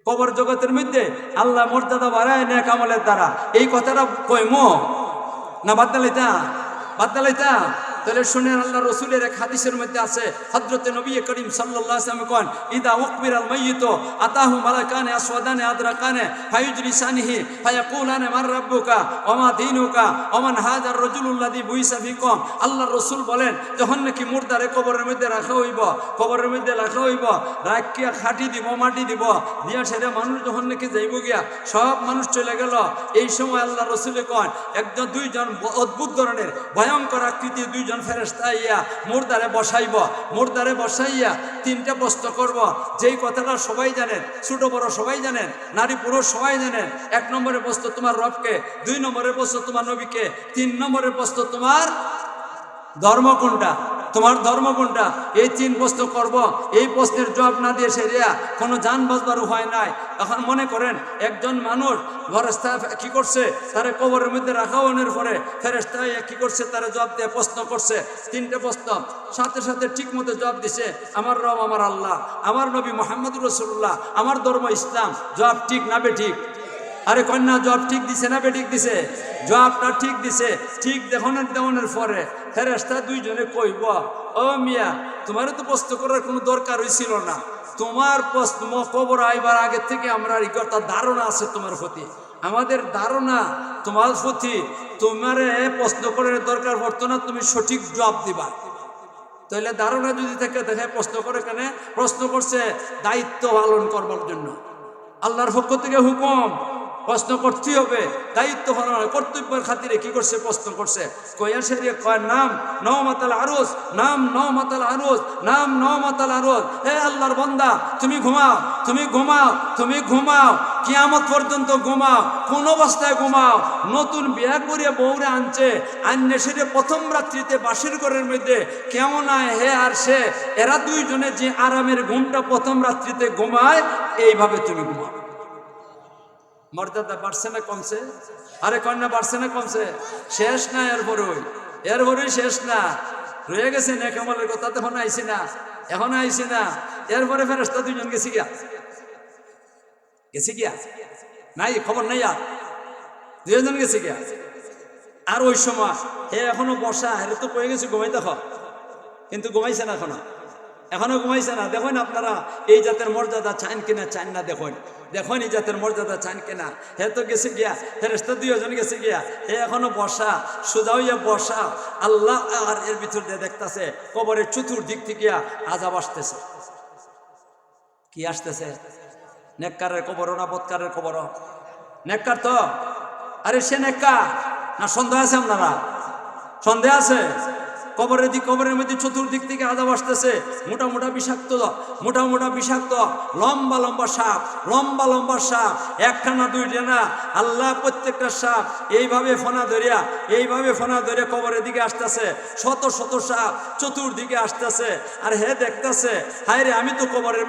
কবর জগতের মধ্যে আল্লাহ মর্যাদা বাড়ায় নেক আমলের দ্বারা। এই কথাটা কইমো না বাদ দালাইতা তাহলে শুনেন, আল্লাহ রসুলের এক হাদিসের মধ্যে আছে, হযরতে নবী করিম সাল্লাল্লাহু আলাইহি ওয়াসাল্লাম কোন, ইদা উকবিরাল মাইয়িত আতাহু মালাকানে আসওয়াদানে আদরাকানে ফায়ুজলিসানিহি ফায়াকুলানে মান রাব্বুকা ওয়া মা দীনুকা ওয়া মান হাযার রাজুলুল্লাযী বুইসা ফিকুম। আল্লাহ রসুল বলেন, যখন নাকি মুর্দারে কবরের মধ্যে রাখা হইব, কবরের মধ্যে রাখা হইব, রাখিয়া খাটি দিব, মাটি দিব, দিয়া সেটা মানুষ যখন নাকি যাইব গিয়া, সব মানুষ চলে গেল। এই সময় আল্লাহ রসুলে কন, একজন দুইজন অদ্ভুত ধরনের ভয়ঙ্কর আকৃতির দুইজন ফেরেশতা আইয়া মুর্দারে বসাইয়া তিনটা প্রশ্ন করব। যেই কথাটা সবাই জানেন, ছোট বড় সবাই জানেন, নারী পুরুষ সবাই জানেন। 1 নম্বরের প্রশ্ন তোমার রবকে, 2 নম্বরের প্রশ্ন তোমার নবীকে, 3 নম্বরের প্রশ্ন তোমার ধর্ম কোনটা, তোমার ধর্ম কোনটা। এই 3 প্রশ্ন করব। এই প্রশ্নের জবাব না দিয়ে সেরিয়া কোনো জান বাঁচবার উপায় নাই। এখন মনে করেন একজন মানুষ ফেরেশতা কি করছে, তারে কবরের মধ্যে রাখানোর পরে ফেরেশতা কি করছে, তারে জবাব দিয়ে প্রশ্ন করছে। 3টে প্রশ্ন সাথে সাথে ঠিক মতো জবাব দিছে, আমার রব আমার আল্লাহ, আমার নবী মুহাম্মদুর রাসূলুল্লাহ, আমার ধর্ম ইসলাম। জবাব ঠিক না বেঠিক? আরে কন্যা জবাব ঠিক দিছে না বেঠিক দিছে? জবাবটা ঠিক দিছে। ঠিক দেওয়ানোর পরে ফেরেশতা দুইজনে কইব, ও মিয়া, তোমারও তো প্রশ্ন করার কোনো দরকার হইছিল না। তোমার প্রশ্ন কবর আইবার আগে থেকে আমরা একটা ধারণা আছে তোমার প্রতি, আমাদের ধারণা তোমার প্রতি, তোমারে প্রশ্ন করার দরকার পড়তো না, তুমি সঠিক জবাব দিবা। তাহলে ধারণা যদি থাকে দেখে প্রশ্ন করে, কেন প্রশ্ন করছে? দায়িত্ব পালন করবার জন্য। আল্লাহর পক্ষ থেকে হুকুম, প্রশ্ন করতেই হবে, দায়িত্ব পালন কর্তব্যের খাতিরে কি করছে, প্রশ্ন করছে। কয়া সেরিয়ে কয়, নাম নওমাতাল আরুস, নাম নওমাতাল আরুস, নাম নওমাতাল আরুস। হে আল্লাহর বান্দা, তুমি ঘুমাও, তুমি ঘুমাও, তুমি ঘুমাও, কিয়ামত পর্যন্ত ঘুমাও, কোন অবস্থায় ঘুমাও। নতুন বিয়া করে বউরে আনছে, আন্নে সেরে প্রথম রাত্রিতে বাসির ঘরের মধ্যে কেমন আয় হে আর সে, এরা দুইজনে যে আরামের ঘুমটা প্রথম রাত্রিতে ঘুমায়, এইভাবে তুমি ঘুমাও। মর্যাদা বাড়ছে না কমছে? আরে কন্যা বাড়ছে না কমছে? শেষ না, এরপরই শেষ না, রয়ে গেছে নেক আমলের কথা। তখন আইছি না, এরপরে ফেরেশতা দুইজন গেছে গিয়া নাই, খবর নাই, আর 2জন গেছে গিয়া। আর ওই সময় হে এখনো বসা, হেরে তো কয়ে গেছে ঘুমাই, দেখো কিন্তু ঘুমাইছে না, এখনো ঘুমাইছে না। দেখুন আপনারা এই জাতের মর্যাদা চান কিনা, চান না? দেখুন এই জাতের মর্যাদা চান কিনা। হে তো গেছে গিয়া, ফেরেশতা 2জন গেছে গিয়া, হে এখনো বসা, সোজা হইয়া বসা। আল্লাহ আর এর ভিতর দিয়ে দেখতেছে কবরের চতুর্দিক থেকে আযাব আসতেছে। কি আসতেছে? নেককারের কবর না বদকারের কবর? নেককার তো। আরে সে নেককার না? সন্দেহ আছে আপনারা? সন্দেহ আছে? কবরের মধ্যে চতুর্দিক থেকে আযাব আসতেছে। মোটা বিষাক্ত লম্বা সাপ, একখানা দুইটা না, আল্লাহ প্রত্যেকটা সাপ এইভাবে ফনা ধরিয়া কবরের দিকে আসতেছে। শত সাপ চতুর্দিকে আসতেছে। আর হে দেখতেছে, হায় রে, আমি তো কবরের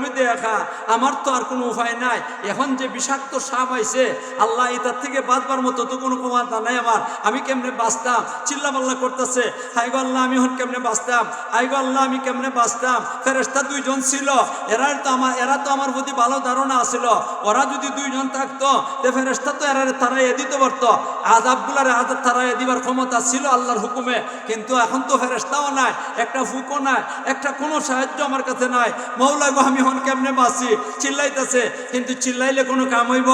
মধ্যে একা, আমার তো আর কোনো উপায় নাই। এখন যে বিষাক্ত সাপ আইছে, আল্লাহ এটার থেকে বাঁচবার মতো তো কোনো ক্ষমতা নাই আমার। আমি কেমনে বাঁচতাম? চিল্লাপাল্লা করতেছে, হাই গো আল্লাহ, আমি এখন কেমনে বাঁচতাম? হাই গো আল্লাহ, আমি কেমনে বাঁচতাম? ফেরেশতা 2জন ছিল, এরা তো আমার প্রতি ভালো ধারণা আছিল। ওরা যদি 2জন থাকতো, তে ফেরেশতা তো এরা তারাই দিতে পারতো, আযাবগুলারে তারাই দিবার ক্ষমতা ছিল আল্লাহর হুকুমে। কিন্তু এখন তো ফেরেশতাও নাই, একটা ফুকও নাই, একটা কোনো সাহায্য আমার কাছে নাই। মৌলা গো, আমি এখন কেমনে বাঁচি? চিল্লাইতেছে, কিন্তু চিল্লাইলে কোনো কাম হইব?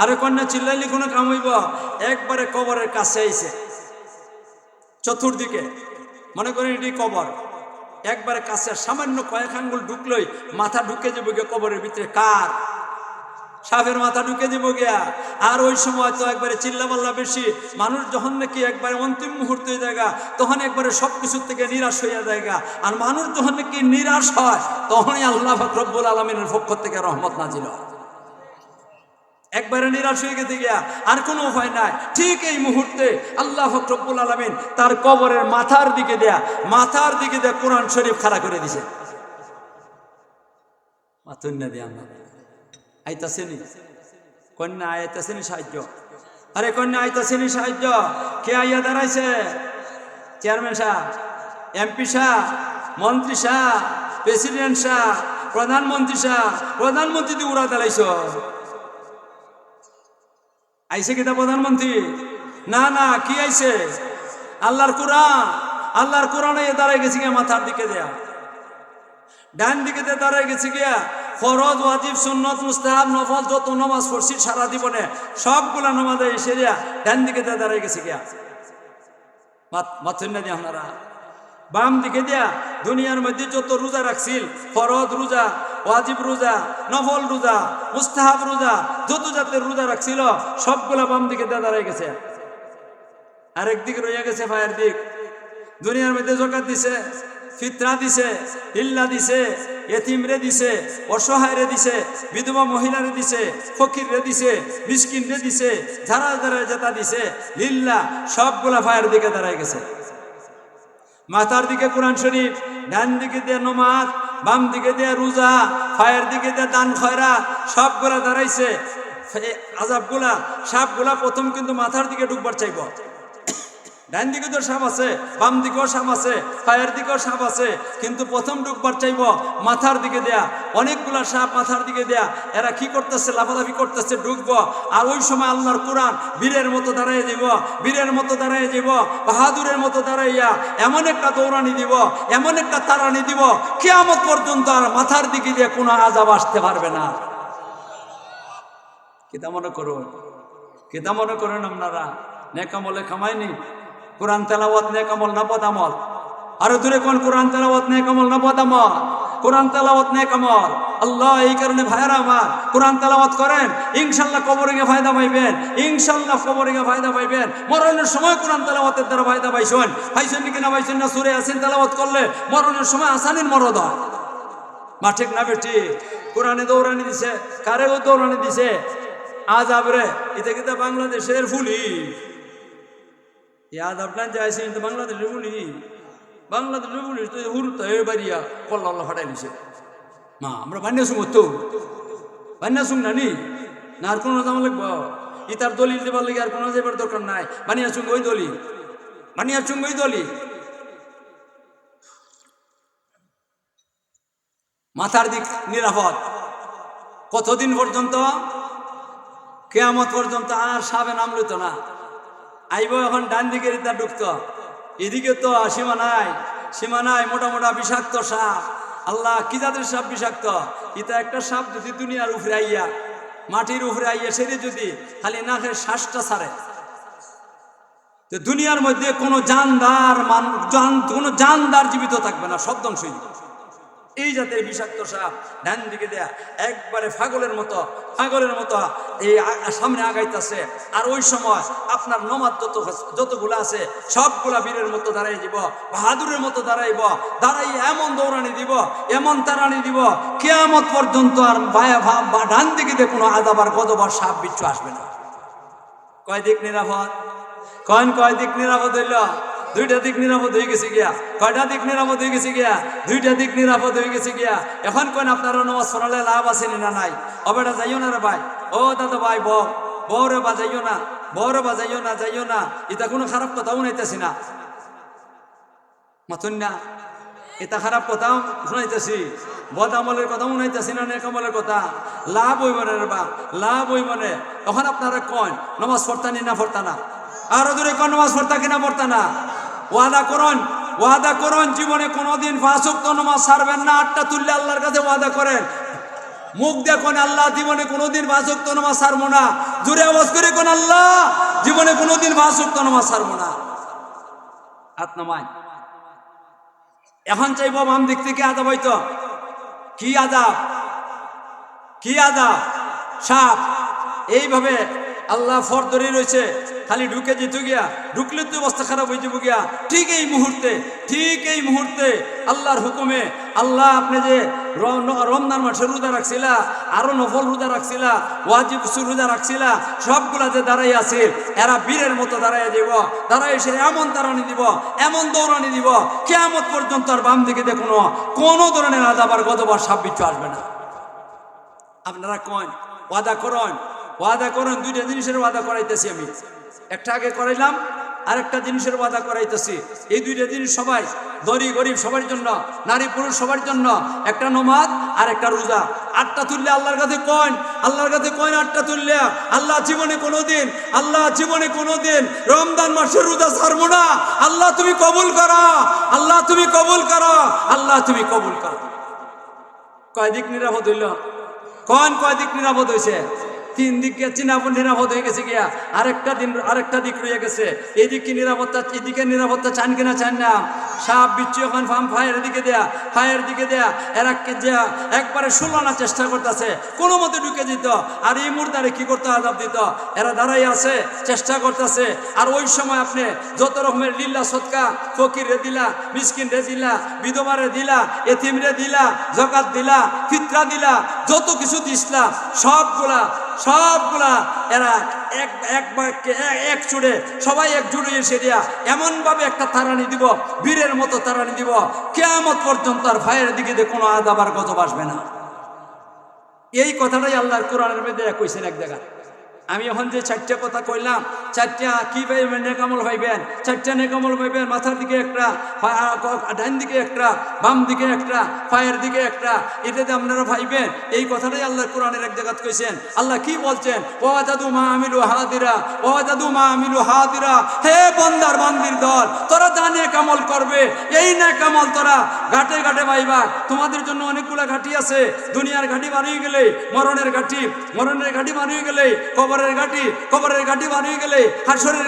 আরে কন্যা, চিল্লাইলে কোনো কাম হইব? একবারে কবরের কাছে আইছে, চতুর্দিকে মনে করেন এটি কবর, একবারে কাছে, সামান্য কয়েক আঙ্গুল ঢুকলই মাথা ঢুকে যাবো গিয়া কবরের ভিতরে। কার? সাপের মাথা ঢুকে দিব গিয়া। আর ওই সময় তো একবারে চিল্লাপাল্লা বেশি, মানুষ যখন নাকি একবারে অন্তিম মুহূর্তে জায়গা, তখন একবারে সবকিছুর থেকে নিরাশ হইয়া জায়গা। আর মানুষ যখন নাকি নিরাশ হয়, তখনই আল্লাহ পাক রব্বুল আলামিনের পক্ষ থেকে রহমত নাজিল হয়। একবারে নিরাশ হয়ে গেছে গিয়া, আর কোনো উপায় নাই। ঠিক এই মুহূর্তে আল্লাহ পাক রব্বুল আলামিন তার কবরের মাথার দিকে দেয়া কোরআন শরীফ খাড়া করে দিছে। মাতুন্না দিয়া আইতাছেনি কন্যা, আইতাছেনি সাহায্য? আরে কন্যা, আইতাছেনি সাহায্য? কে আইয়া দাঁড়াইছে? চেয়ারম্যান সাহেব, এমপি সাহেব, মন্ত্রী সাহেব, প্রেসিডেন্ট সাহেব, প্রধানমন্ত্রী দিয়ে উড়া দাঁড়াইছ আইসে কিতা প্রধানমন্ত্রী? না না, কি আইছে? আল্লাহর কোরআনে দাঁড়াই গেছি গিয়া মাথার দিকে দেয়া, ডান দিকে দিয়ে দাঁড়াই গেছি গিয়া ফরজ ওয়াজিব সুন্নত মুস্তাহাব নফল যত নামাজ পড়ছি সারা জীবনে সবগুলা নামাজে এসে দিয়া ডান দিকে দিয়ে দাঁড়াই গেছি গিয়া। মাথুন না দিয়ে আপনারা বাম দিকে দিয়া দুনিয়ার মধ্যে যত রোজা রাখছিল, ফরজ রোজা, ওয়াজিব রোজা, নফল রোজা, মুস্তাহাব রোজা, যত জাতের রোজা রাখছিল সবগুলা বাম দিকে দিয়ে দাঁড়াই গেছে। আরেক দিকে রইয়া গেছে ফায়ের দিক। দুনিয়ার মধ্যে যাকাত দিছে, ফিতরা দিছে, হিল্লা দিছে, এতিম রে দিছে, অসহায় রে দিছে, বিধবা মহিলারে দিছে, ফকির রে দিছে, মিসকিন রে দিছে, ধারা ধারা যেটা দিছে লিল্লা সবগুলা ফায়ের দিকে দাঁড়াই গেছে। মাথার দিকে কোরআন শরীফ, ডান দিকে দিয়ে নমাজ, বাম দিকে দিয়ে রোজা, ফায়ের দিকে দিয়ে দান খয়রাত সবগুলা দাঁড়াইছে। আযাবগুলা সাপগুলা প্রথম কিন্তু মাথার দিকে ঢুকবার চাইব। ডান দিকে তো সাপ আছে, বাম দিকেও সাপ আছে, পায়ের দিকেও সাপ আছে, কিন্তু প্রথম ঢুকবার চাইব মাথার দিকে দেয়া। অনেকগুলা সাপ মাথার দিকে দেয়া, এরা কি করতেছে? লাফালাফি করতেছে, ঢুকবো। আর ওই সময় আল্লাহর কোরআন বীরের মতো দাঁড়াই যাব, বীরের মতো দাঁড়াই যাব, বাহাদুরের মতো দাঁড়াইয়া এমন একটা দৌড়ানি দিব, এমন একটা তাড়ানি দিব, কিয়ামত পর্যন্ত আর মাথার দিকে দিয়ে কোনো আযাব আসতে পারবে না। কিতা মনে করুন, কিতা মনে করেন আপনারা? নেক আমলে কামাইনি, কোরআন তেলাওয়াত নেক আমল না বদ আমল? আরো দূরে কোন কোরআন তেলাওয়াত নেক আমল না বদ আমল? কোরআন তেলাওয়াত নেক আমল। আল্লাহ এই কারণে ভাইরা আমার কোরআন তেলাওয়াত করেন, ইনশাআল্লাহ কবরে গিয়ে ফায়দা পাইবেন, ইনশাআল্লাহ কবরে গিয়ে ফায়দা পাইবেন। মরণের সময় কোরআন তেলাওয়াতের দ্বারা ফায়দা পাইছেন কি না পাইছেন না? সূরা ইয়াসিন তেলাওয়াত করলে মরণের সময় আসানির মরদ হয়। মা ঠিক না বেটি? কোরআনে দৌড়ানি দিছে, কারেও দৌড়ানি দিছে। আযাব রে এটা কিন্তু বাংলাদেশের ফুলি ইয়াদ আপনার যাইছে, কিন্তু বাংলাদেশের পুলিশ, বাংলাদেশের পুলিশ তো হুরুত বাড়িয়া কল্লা ফাটাই দিছে। মা আমরা বান্যা শুং তো বান্যা শুং নানি না, আর কোনো জামা লাগবো? ইতার দলিল দেবার লাগে আর কোনো যাবার দরকার নাই। বানিয়া চুং ওই দলিল, বানিয়া চুং ওই দলিল। মাথার দিক নিরাপদ কতদিন পর্যন্ত? কিয়ামত পর্যন্ত। আর সাবে নাম লইতো না। আইব এখন ডান দিকে রিতা ঢুকতো, এদিকে তো সীমা নাই, মোটা মোটা বিষাক্ত সাপ। আল্লাহ কি জাতের সাপ বিষাক্ত? ইতা একটা সাপ যদি দুনিয়ার উপরে আইয়া, মাটির উপরে আইয়া সেরে যদি খালি নাকের শ্বাসটা ছাড়ে, তো দুনিয়ার মধ্যে কোনো জানদার জীবিত থাকবে না, সব ধ্বংস হয়ে যাবে। এই জাতের বিষাক্ত সাপ ডান দিকে দেয়া একবারে পাগলের মতো এই সামনে আগাইতেছে। আর ওই সময় আপনার নমাজ যতগুলো আছে সবগুলা বীরের মতো দাঁড়াই দিব, বাহাদুরের মতো দাঁড়াইব, দাঁড়াই এমন দৌড়ানি দিব, এমন তাড়ানি দিব, কিয়ামত পর্যন্ত আর ডান দিকে দিয়ে কোনো আযাব আর গজব সাপ বিচ্ছু আসবে না। কয় দিক নিরাপদ? কয় দিক নিরাপদ হইল? দুইটা দিক নিরাপদ হয়ে গেছে গিয়া। কয়টা দিক নিরাপদ হয়ে গেছে গিয়া? দুইটা দিক নিরাপদ হয়ে গেছে গিয়া। এখন কোন আপনারা নামাজ পড়ালে লাভ আছে না নাই? অবেটা যাইও না রে ভাই, ও দাদা ভাই, বউ রে বাজাইও না, যাইও না। এটা কোনো খারাপ কথাও শুনাইতেছি না, মাথুন না, এটা খারাপ কথাও শুনাইতেছি, বদ আমলের কথা শুনাইতেছি না, নেক আমলের কথা। লাভ হইব না রে বা, লাভ হইব না। এখন আপনারা কন নামাজ পড়তানি না পড়তা না? আরো দূরে কোন নামাজ পড়তা কিনা পড়তা না? ওয়াদা করুন জীবনে কোনোদিন 5 ওয়াক্ত নামাজ ছাড়বেন না। 8টা তুললে আল্লাহর কাছে ওয়াদা করেন, মুখ দেখুন আল্লাহ জীবনে কোনোদিন 5 ওয়াক্ত নামাজ ছাড়বো না। জোরে আওয়াজ করে কোন আল্লাহ জীবনে কোনোদিন 5 ওয়াক্ত নামাজ ছাড়বো না। হাত নামায়। এখন চাইব বাম দিক থেকে আযাব হইতো। কি আযাব? সাপ। এইভাবে আল্লাহ ফর ধরে রয়েছে, খালি ঢুকে যেত গিয়া, ঢুকলে তো অবস্থা খারাপ হয়ে যাবো গিয়া। ঠিক এই মুহূর্তে আল্লাহর হুকুমে, আল্লাহ আপনি যে রমজান মাসে রোজা রাখছিলা, আরো নফল রোজা রাখছিলা, ওয়াজিব রোজা রাখছিলা, সবগুলা যে দাঁড়াই আছে এরা বীরের মতো দাঁড়াই যাব, দাঁড়াই এসে এমন তাড়ানি দিব, এমন দৌড়ানি দিব, কিয়ামত পর্যন্ত আর বাম দিকে দেখুন কোনো ধরনের আযাব আর গজব আর সাপ বিচ্ছু আসবে না। আপনারা কন ওয়াদা করুন। দুইটা জিনিসের ওয়াদা করাইতেছি আমি, একটা আগে করাইলাম, আরেকটা জিনিসের ওয়াদা করাইতেছি। এই দুইটা জিনিস সবাই, ধনী গরিব সবার জন্য, নারী পুরুষ সবার জন্য। একটা নামাজ আর একটা রোজা। 8টা তুললে আল্লাহর কাছে কইন, আল্লাহর কাছে কইন 8টা তুললে আল্লাহ জীবনে কোনোদিন রমজান মাসের রোজা ছাড়বো না। আল্লাহ তুমি কবুল করো, আল্লাহ তুমি কবুল করো, আল্লাহ তুমি কবুল করো। কয় দিক নিরাপদ হইল? কয় দিক নিরাপদ হয়েছে? 3 দিকে নিরাপদ হয়ে গেছে গিয়া, আরেকটা দিক রয়ে গেছে। এদিকে নিরাপত্তা চান কিনা চান না? সাপ বিচ্ছু এখন ফায়ের দিকে দেয়া এরা একবারে শুলানোর চেষ্টা করতেছে, কোনো মতে ঢুকে দিত। আর এই মুর্দারে কি করতে আজাব দিত? এরা দাঁড়াই আছে, চেষ্টা করতেছে। আর ওই সময় আপনি যত রকমের লিল্লা সদকা, ফকির রে দিলা, মিসকিন রে দিলা, বিধবারে দিলা, এতিম রে দিলা, যাকাত দিলা, ফিতরা দিলা, যত কিছু দিসলা সবগুলা এরা এক চুড়ে সবাই একজুড়ে এসে দিয়া এমন ভাবে একটা তারানি দিব, বীরের মতো তারানি দিব, কিয়ামত পর্যন্ত আর ফায়ের দিকে দিয়ে কোনো আযাব আর গজব আসবে না। এই কথাটাই আল্লাহর কোরআনের মধ্যে কইছেন এক জায়গায়। আমি এখন যে 4টা কথা কইলাম, 4টা কি পাইবেন? নেকামল পাইবেন। 4টা নেকামল পাইবেন। মাথার দিকে একটা, ডাইন দিকে একটা, বাম দিকে একটা, পায়ের দিকে একটা, এটাতে আপনারা পাইবেন। এই কথাটাই আল্লাহর কোরআনের এক জায়গায় কইছেন। আল্লাহ কি বলছেন? ওয়াজাদু মা আমিলু হাদিরা, হে বান্দার বান্দির দল, তোরা যা নেকামল করবে এই নেকামল তোরা ঘাটে ঘাটে পাইবা। তোমাদের জন্য অনেকগুলা ঘাটি আছে। দুনিয়ার ঘাটি বানিয়ে গেলে মরণের ঘাটি বানিয়ে গেলে কবরের ঘাটি বানিয়ে গেলে হাসরের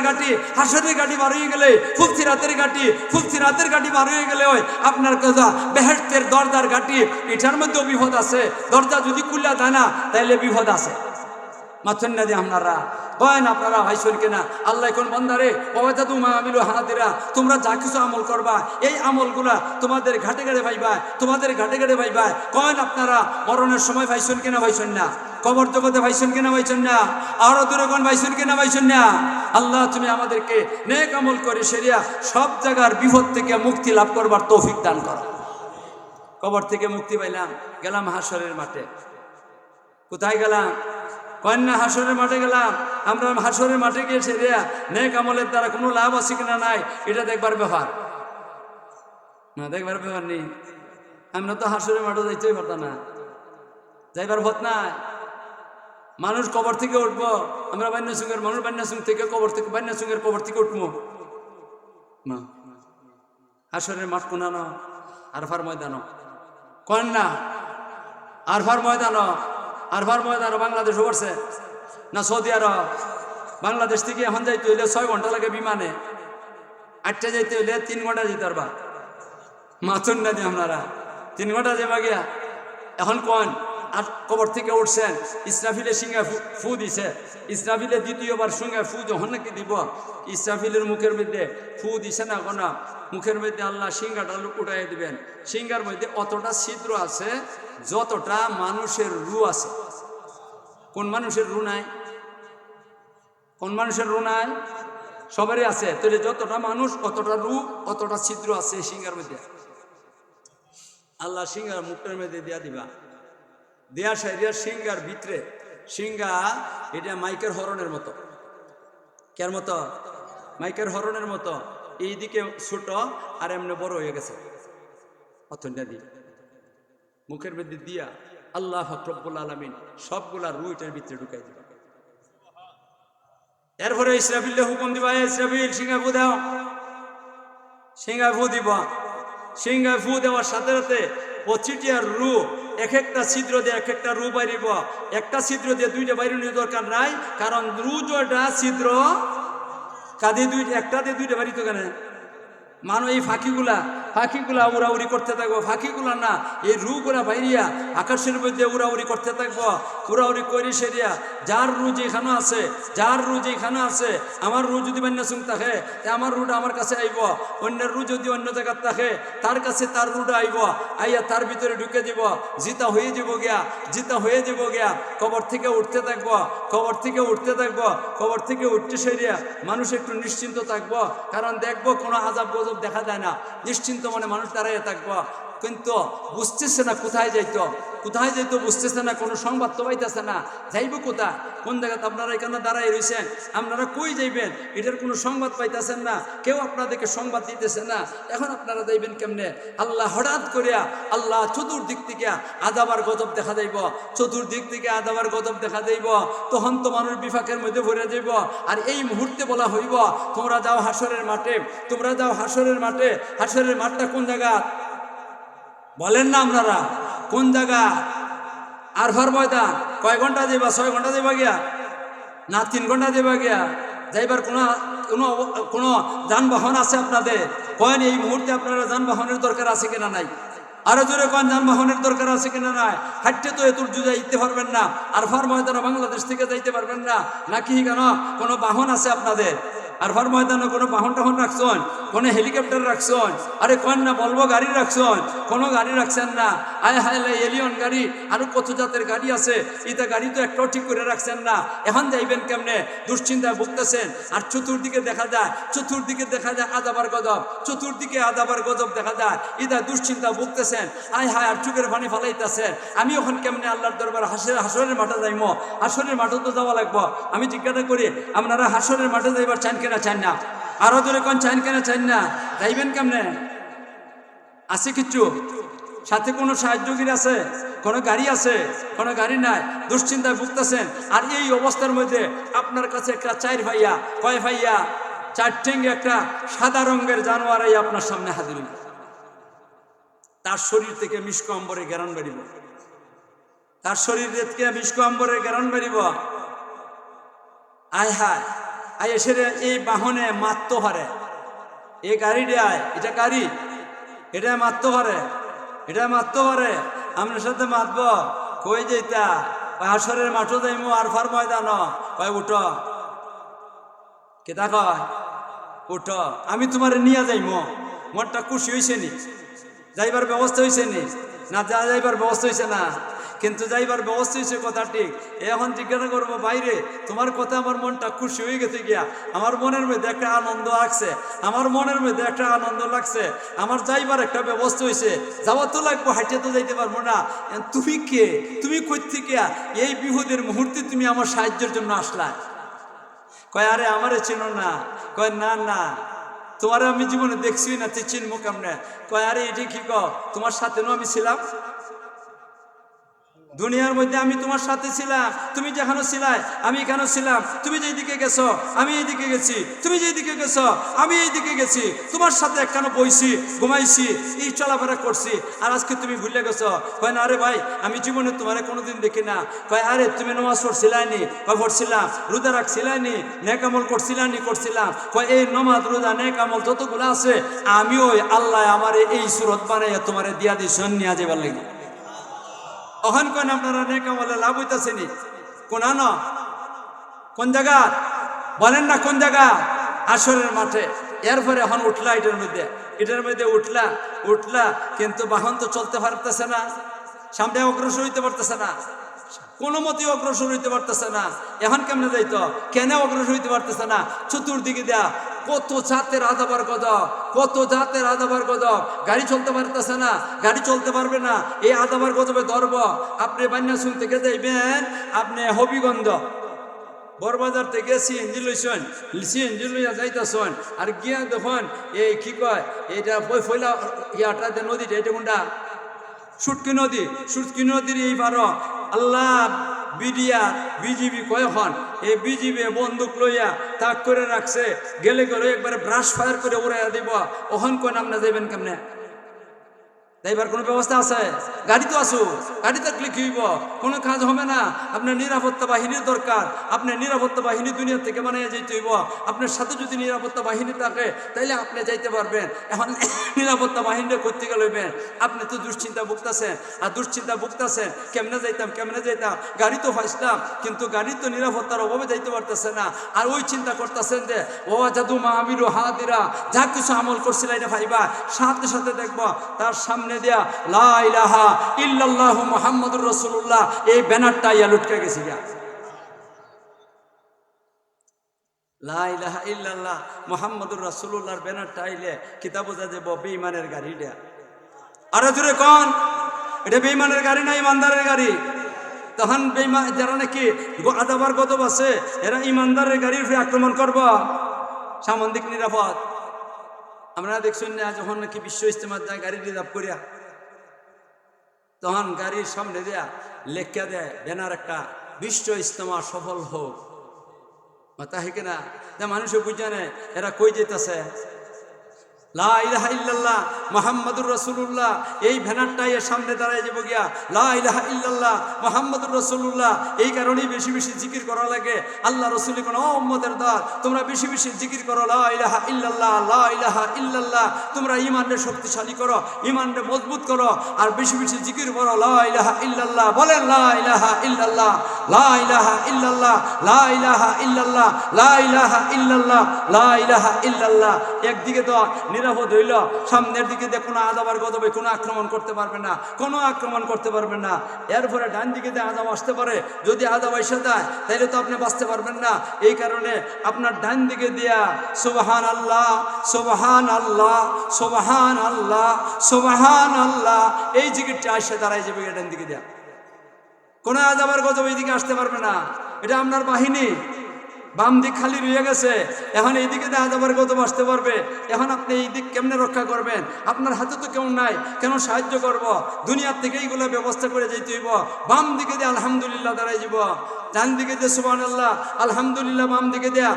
ঘাটি বানিয়ে গেলে ফুলসিরাতের ঘাটি বানিয়ে গেলে ওই আপনার কথা বেহেশতের দরজার ঘাটি। এটার মধ্যেও বিপদ আছে। দরজা যদি খুলে দেয় না তাহলে বিপদ আছে। মাথন না দিয়ে আপনারা বয়েন, আপনারা ভাইসন কিনা? আল্লাহ কোন বান্দারে ওয়াজাদু মা আমিলু হাদিরা, তোমরা যা কিছু আমল করবা এই আমলগুলা তোমাদের ঘাটে ভাইবা। কয়েন আপনারা মরণের সময় ভাইসন কিনা ভাইসন না? কবর জগতে ভাইসন কিনা ভাইসন না? আরো দূরে কোন ভাইসন কিনা ভাইসন না? আল্লাহ তুমি আমাদেরকে নেক আমল করে সেরিয়া সব জায়গার বিপদ থেকে মুক্তি লাভ করবার তৌফিক দান করো। কবর থেকে মুক্তি পাইলাম, গেলাম হাসরের মাঠে। কোথায় গেলাম? কন্যা হাসরের মাঠে গেলাম। আমরা হাসরের মাঠে গিয়েছে রে নেক আমলের দ্বারা কোনো লাভ আছে কিনা নাই এটা দেখবার ব্যাপার না, দেখবার ব্যাপার নেই। আমরা তো হাসরের মাঠে যাইতেই পারতাম না, যাইবার পথ নাই। মানুষ কবর থেকে উঠবো, আমরা বান্যাসুঙ্গের মানুষ বান্যাসুঙ্গ থেকে বান্যাসুঙ্গের কবর থেকে উঠবো না। হাসরের মাঠ কোনানো আরফার ময়দানো, কন্যা আরফার ময়দানো বাংলাদেশও করছে না সৌদি আরব? বাংলাদেশ থেকে এখন যাইতে হইলে 6 ঘন্টা লাগে বিমানে, 8টা যাইতে হইলে 3 ঘন্টা যেতে পারবা। মাথুন না দিয়ে আপনারা 3 ঘন্টা যাবা গিয়া। এখন কোন আর কবর থেকে উঠছেন, ইসরাফিলের সিংহা ফু দিছে। ইসরাফিলের দ্বিতীয়বার সিংহা ফু যখন নাকি দিব, ইসরাফিলের মুখের মধ্যে ফু দিছে না কোনা, মুখের মধ্যে আল্লাহ সিংহাটা উঠাই দিবেন। সিংহার মধ্যে অতটা ছিদ্র আছে যতটা মানুষের রু আছে। কোন মানুষের রু নাই? সবারই আছে। তাহলে যতটা মানুষ অতটা রু, অতটা ছিদ্র আছে সিংহার মধ্যে। আল্লাহ সিংহার মুখের মধ্যে দেয়া সাইরিয়া সিংহার ভিতরে সিংহা এটা মাইকের হরনের মতো। কের মতো? মাইকের হরনের মতো। এইদিকে ছোট আর এমনি বড় হয়ে গেছে। অথনটা দিয়ে মুখের মধ্যে দিয়া আল্লাহ রব্বুল আলামিন সবগুলা রু এটার ভিতরে ঢুকাই দিবা। এরপরে ইসরাফিলে হুকুম দিবা, ইসরাফিল সিংহা ফু দাও। সিংহা ফু দিব। সিংহা ফু দেওয়ার সাথে সাথে 25টা রু এক একটা ছিদ্র দিয়ে এক একটা রু বাইরিব। একটা ছিদ্র দিয়ে 2টা বাইরুনির দরকার নাই, কারণ রু যেটা ছিদ্র কাঁধে একটা দিয়ে 2টা বাড়িত কেন মানো? এই ফাঁকিগুলা উড়াউড়ি করতে থাকবো। ফাঁকিগুলা না, এই রুগুলা বাইরিয়া আকাশের মধ্যে উড়াউড়ি করতে থাকবো। উড়াউড়ি করি সেরিয়া যার রু যেখানে আছে, আমার রু যদি বান্যাসুং থাকে আমার রুটা আমার কাছে আইব। অন্যের রু যদি অন্য জায়গার থাকে তার কাছে তার রুটা আইব, আইয়া তার ভিতরে ঢুকে দিব। জিতা হয়ে যাব গিয়া কবর থেকে উঠতে থাকবো। কবর থেকে উঠতে সেরিয়া মানুষ একটু নিশ্চিন্ত থাকবো, কারণ দেখবো কোনো আযাব গজব দেখা যায় না। নিশ্চিন্ত মনে মানুষ দাঁড়াইয়া থাকবো। কিন্তু বুঝতেছে না কোথায় যাইতো, কোথায় যাইতো বুঝতেছে না, কোনো সংবাদ তো পাইতেছে না। যাইব কোথায়, কোন জায়গাতে আপনারা এখানে দাঁড়াই রয়েছেন, আপনারা কই যাইবেন এটার কোনো সংবাদ পাইতেছেন না, কেউ আপনাদেরকে সংবাদ দিতেছে না। এখন আপনারা যাইবেন কেমনে? আল্লাহ হঠাৎ করিয়া আল্লাহ চতুর্দিক থেকে আযাবার গজব দেখা যাইব, চতুর্দিক থেকে আযাবার গজব দেখা যাইব। তখন তো মানুষ বিফাকের মধ্যে ভরে যাইব। আর এই মুহূর্তে বলা হইব তোমরা যাও হাসরের মাঠে, তোমরা যাও হাসরের মাঠে। হাসরের মাঠটা কোন জায়গা বলেন না আপনারা? কোন জায়গা? আরফার ময়দান। কয় ঘন্টা যাইবা? 6 ঘন্টা যাইবা গিয়া না 3 ঘন্টা যাইবা গিয়া? যাইবার কোনো যানবাহন আছে আপনাদের? কয়েন এই মুহূর্তে আপনারা যানবাহনের দরকার আছে কিনা নাই? আরো জোরে কোন যানবাহনের দরকার আছে কিনা নাই? হাঁটতে তো এত যাইতে পারবেন না, আরফার ময়দানে বাংলাদেশ থেকে যাইতে পারবেন না নাকি? কেন কোনো বাহন আছে আপনাদের? আরফার ময়দানে কোনো বাহন টাহন রাখছেন? কোনো হেলিকপ্টার রাখছেন? আরে কোন না বলবো গাড়ি রাখছেন? কোনো গাড়ি রাখছেন না। আয় হায় এলিয়ন গাড়ি, আরো কত জাতের গাড়ি আছে, এটা গাড়ি তো একটাও ঠিক করে রাখছেন না। এখন যাইবেন কেমনে? দুশ্চিন্তায় ভুগতেছেন। আর চতুর্দিকে দেখা যায়, চতুর্দিকে দেখা যায় আযাবার গজব, চতুর্দিকে আযাবার গজব দেখা যায়, এটা দুশ্চিন্তা ভুগতেছেন। আয় হায় আর চোখের পানি ফালাইতেছেন। আমি এখন কেমনে আল্লাহর দরবার হাসরের মাঠে যাইমো? হাসরের মাঠে তো যাওয়া লাগবো। আমি জিজ্ঞাসা করি, আপনারা হাসরের মাঠে যাইবার চান কেনা চান না? আরো ধরে কোন চান কেনা চান না? যাইবেন কেমনে? আছে কিচ্ছু? সাথে কোনো সাহায্যকারী আছে? কোনো গাড়ি আছে? কোনো গাড়ি নাই। দুশ্চিন্তায় ভুগতেছেন। আর এই অবস্থার মধ্যে আপনার কাছে একটা 4 ভাইয়া, কয় ভাইয়া? 4 ঠ্যাঙ্গে একটা সাদা রঙের জানোয়ার এই আপনার সামনে হাজির হইল। তার শরীর থেকে মিষ্ক অম্বরে গেরান বেরিব, তার শরীর থেকে মিষ্ক অম্বরে গেরান বেরিব। আয় হায় আয় এসে এই বাহনে মারতে পারে, এই গাড়িটা, এটা গাড়ি, এটা মারতে পারে, এটা মারতে পারে। আপনার সাথে মাতব। কই যেতা? হাসরের মাঠও যাইমু, আরফার ময়দান। কয় উঠো। কেতা কয় উঠো, আমি তোমার নিয়ে যাইমো। মনটা খুশি হয়েছে নি? যাইবার ব্যবস্থা হয়েছে নি? না যাইবার ব্যবস্থা হয়েছে না, কিন্তু যাইবার ব্যবস্থা হয়েছে কথা ঠিক। এখন জিজ্ঞাসা করবো, বাইরে তোমার কথা আমার মনটা খুশি হয়ে গেছে গিয়া, আমার মনের মধ্যে একটা আনন্দ লাগছে, আমার মনের মধ্যে একটা আনন্দ লাগছে, আমার যাইবার একটা ব্যবস্থা হয়েছে। যাওয়া তো লাগবো, হাইটে তো যাইতে পারবো না। তুমি কে? তুমি কই থেকে এই বিপদের মুহূর্তে তুমি আমার সাহায্যের জন্য আসলা? কয় আরে আমারে চিনো না? কয় না না, তোমার আমি জীবনে দেখছি না, তুই চিনবো কেমনে? কয় আরে এটি কি ক, তোমার সাথে আমি ছিলাম দুনিয়ার মধ্যে, আমি তোমার সাথে ছিলাম। তুমি যেখানে ছিলাই আমি এখানে ছিলাম। তুমি যেদিকে গেছো আমি এইদিকে গেছি, তুমি যেদিকে গেছো আমি এইদিকে গেছি। তোমার সাথে একখানে বইছি, ঘুমাইছি, এই চলাফেরা করছি। আর আজকে তুমি ভুলে গেছো? কয় না আরে ভাই, আমি জীবনে তোমার কোনোদিন দেখি না। কয় আরে তুমি নামাজ পড়ছিলাইনি? কয় পড়ছিলাম। রোজা রাখছিলাইনি? নেক আমল করছিলাইনি? করছিলাম। কয় এই নামাজ রোজা নেক আমল যতগুলো আছে আমি ওই আল্লাহ আমারে এই সুরত বানাইয়া তোমারে দিয়া দিয়েছেন নিয়ে যাবার লাগে। অহন কোন আপনারা নেক আমলে লাভ হইতেছে নি? কোন আনো? কোন জায়গা বলেন না? কোন জায়গা? হাসরের মাঠে। এরপরে এখন উঠলা এটার মধ্যে উঠলা, কিন্তু বাহন তো চলতে পারতেছে না, সামনে অগ্রসর হইতে পারতেছে না, কোনো মতেই অগ্রসর হইতে পারতেছে না। এখন কেমনে যাইতো? কেন অগ্রসর হইতে পারতেছে না? চতুর্দিকে দেয়া কত জাতের আযাবার গজব, কত জাতের আযাবার গজব। গাড়ি চলতে পারতেছে না, গাড়ি চলতে পারবে না, এই আযাবার গজবে ধরব। আপনি বান্যাসুন থেকে যাইবেন আপনি হবিগঞ্জ, বড়বাজার থেকে সিএনজি লইছেন, সিএনজি লইয়া যাইতেছেন। আর গিয়া দেখুন এই কি কয় এইটা ফইলা ইয়াটা নদীটা, এটা কোনটা? সুটকি নদী। সুটকি নদীর এই পারো আল্লাহ বিজিবি কয়খন এই বিজিবি বন্দুক লইয়া তাক করে রাখছে, গেলে একবারে ব্রাশ ফায়ার করে উড়াইয়া দিব। ওখান কোন আপনি যাইবেন কেমনে? যাইবার কোনো ব্যবস্থা আছে? গাড়ি তো আসুক, গাড়ি থাকলে কি হইব? কোনো কাজ হবে না। আপনার নিরাপত্তা বাহিনীর দরকার, আপনার নিরাপত্তা বাহিনী দুনিয়া থেকে বানাইয়া যাইতে হইব। আপনার সাথে যদি নিরাপত্তা বাহিনী থাকে তাইলে আপনি যাইতে পারবেন। এখন নিরাপত্তা বাহিনীটা করতে গেলেন, আপনি তো দুশ্চিন্তা ভুগতেছেন। আর দুশ্চিন্তা ভুগতেছেন কেমনে যাইতাম, গাড়ি তো ফাইসলাম, কিন্তু গাড়ি তো নিরাপত্তার অভাবে যাইতে পারতেছে না। আর ওই চিন্তা করতেছেন যে ও জাদু মা আমিরু হাদিরা, যা কিছু আমল করছিল এটা ভাইবা, সাথে সাথে দেখবো তার সামনে দিয়া লা ইলাহা ইল্লাল্লাহু মুহাম্মাদুর রাসূলুল্লাহ এই ব্যানারটা ইয়া লটকে গেছে গিয়া। লা ইলাহা ইল্লাল্লাহ মুহাম্মাদুর রাসূলুল্লাহর ব্যানারটা আইলে কিতাব বোঝা যাব বেঈমানের গাড়িটা। আরো জোরে কোন, এটা বেঈমানের গাড়ি না ইমানদারের গাড়ি? তখন বেঈমান যারা নাকি আদাবার গজব আছে, এরা ইমানদারের গাড়ির উপরে আক্রমণ করব। সামন্দিক নিরাপদ আমরা দেখছেন না, যখন নাকি বিশ্ব ইজতেমার যায় গাড়ি রিজার্ভ করিয়া, তখন গাড়ির সামনে দেয়া লেখা দেয় ব্যানার একটা, বিশ্ব ইজতেমা সফল হোক। তাই কিনা? মানুষে বুঝে নেয় এরা কই যেতেছে। লা ইলাহা ইল্লাল্লাহ মুহাম্মাদুর রাসূলুল্লাহ, এই ব্যানারটাই এর সামনে দাঁড়ায় যাব গিয়া। লা ইলাহা ইল্লাল্লাহ মুহাম্মাদুর রাসূলুল্লাহ, এই কারণেই বেশি বেশি জিকির করা লাগে। আল্লাহ রাসূলের কোন উম্মতের দল, তোমরা বেশি বেশি জিকির করো লা ইলাহা ইল্লাল্লাহ, লা ইলাহা ইল্লাল্লাহ। তোমরা ঈমানকে শক্তিশালী করো, ঈমানকে মজবুত করো, আর বেশি বেশি জিকির করো লা ইলাহা ইল্লাল্লাহ। বলেন লা ইলাহা ইল্লাল্লাহ, লা ইলাহা ইল্লাল্লাহ, লা ইলাহা ইল্লাল্লাহ, লা ইলাহা ইল্লাল্লাহ, লা ইলাহা ইল্লাল্লাহ। একদিকে তো নিরাপদ হইল, সামনের দিকে দিয়ে কোনো আযাবার গজবে কোনো আক্রমণ করতে পারবে না, কোনো আক্রমণ করতে পারবে না। এরপরে ডান দিকে দিয়ে আযাব আসতে পারে, যদি আযাব এসে যায় তাহলে তো আপনি বাঁচতে পারবেন না। এই কারণে আপনার ডান দিকে দিয়া সুবহান আল্লাহ, সুবহান আল্লাহ, সুবহান আল্লাহ, সুবহান আল্লাহ, এই জিকিরটা আসে দাঁড়াই যাবে ডান দিকে দিয়া। কোনো আযাবার গজব এইদিকে আসতে পারবে না। এটা আপনার বাহিনী। বাম দিক খালি রয়ে গেছে, এখন এইদিকে আযাবের গজব আসতে পারবে। এখন আপনি এই দিক কেমনে রক্ষা করবেন? আপনার হাতে তো কেউ নাই, কেন সাহায্য করব? দুনিয়ার থেকে এইগুলো ব্যবস্থা করে যেতে হইব। বাম দিকে দিয়ে আলহামদুলিল্লাহ দাঁড়াই যাব, ডান দিকে দিয়ে সুবহানাল্লাহ আলহামদুলিল্লাহ, বাম দিকে দেয়া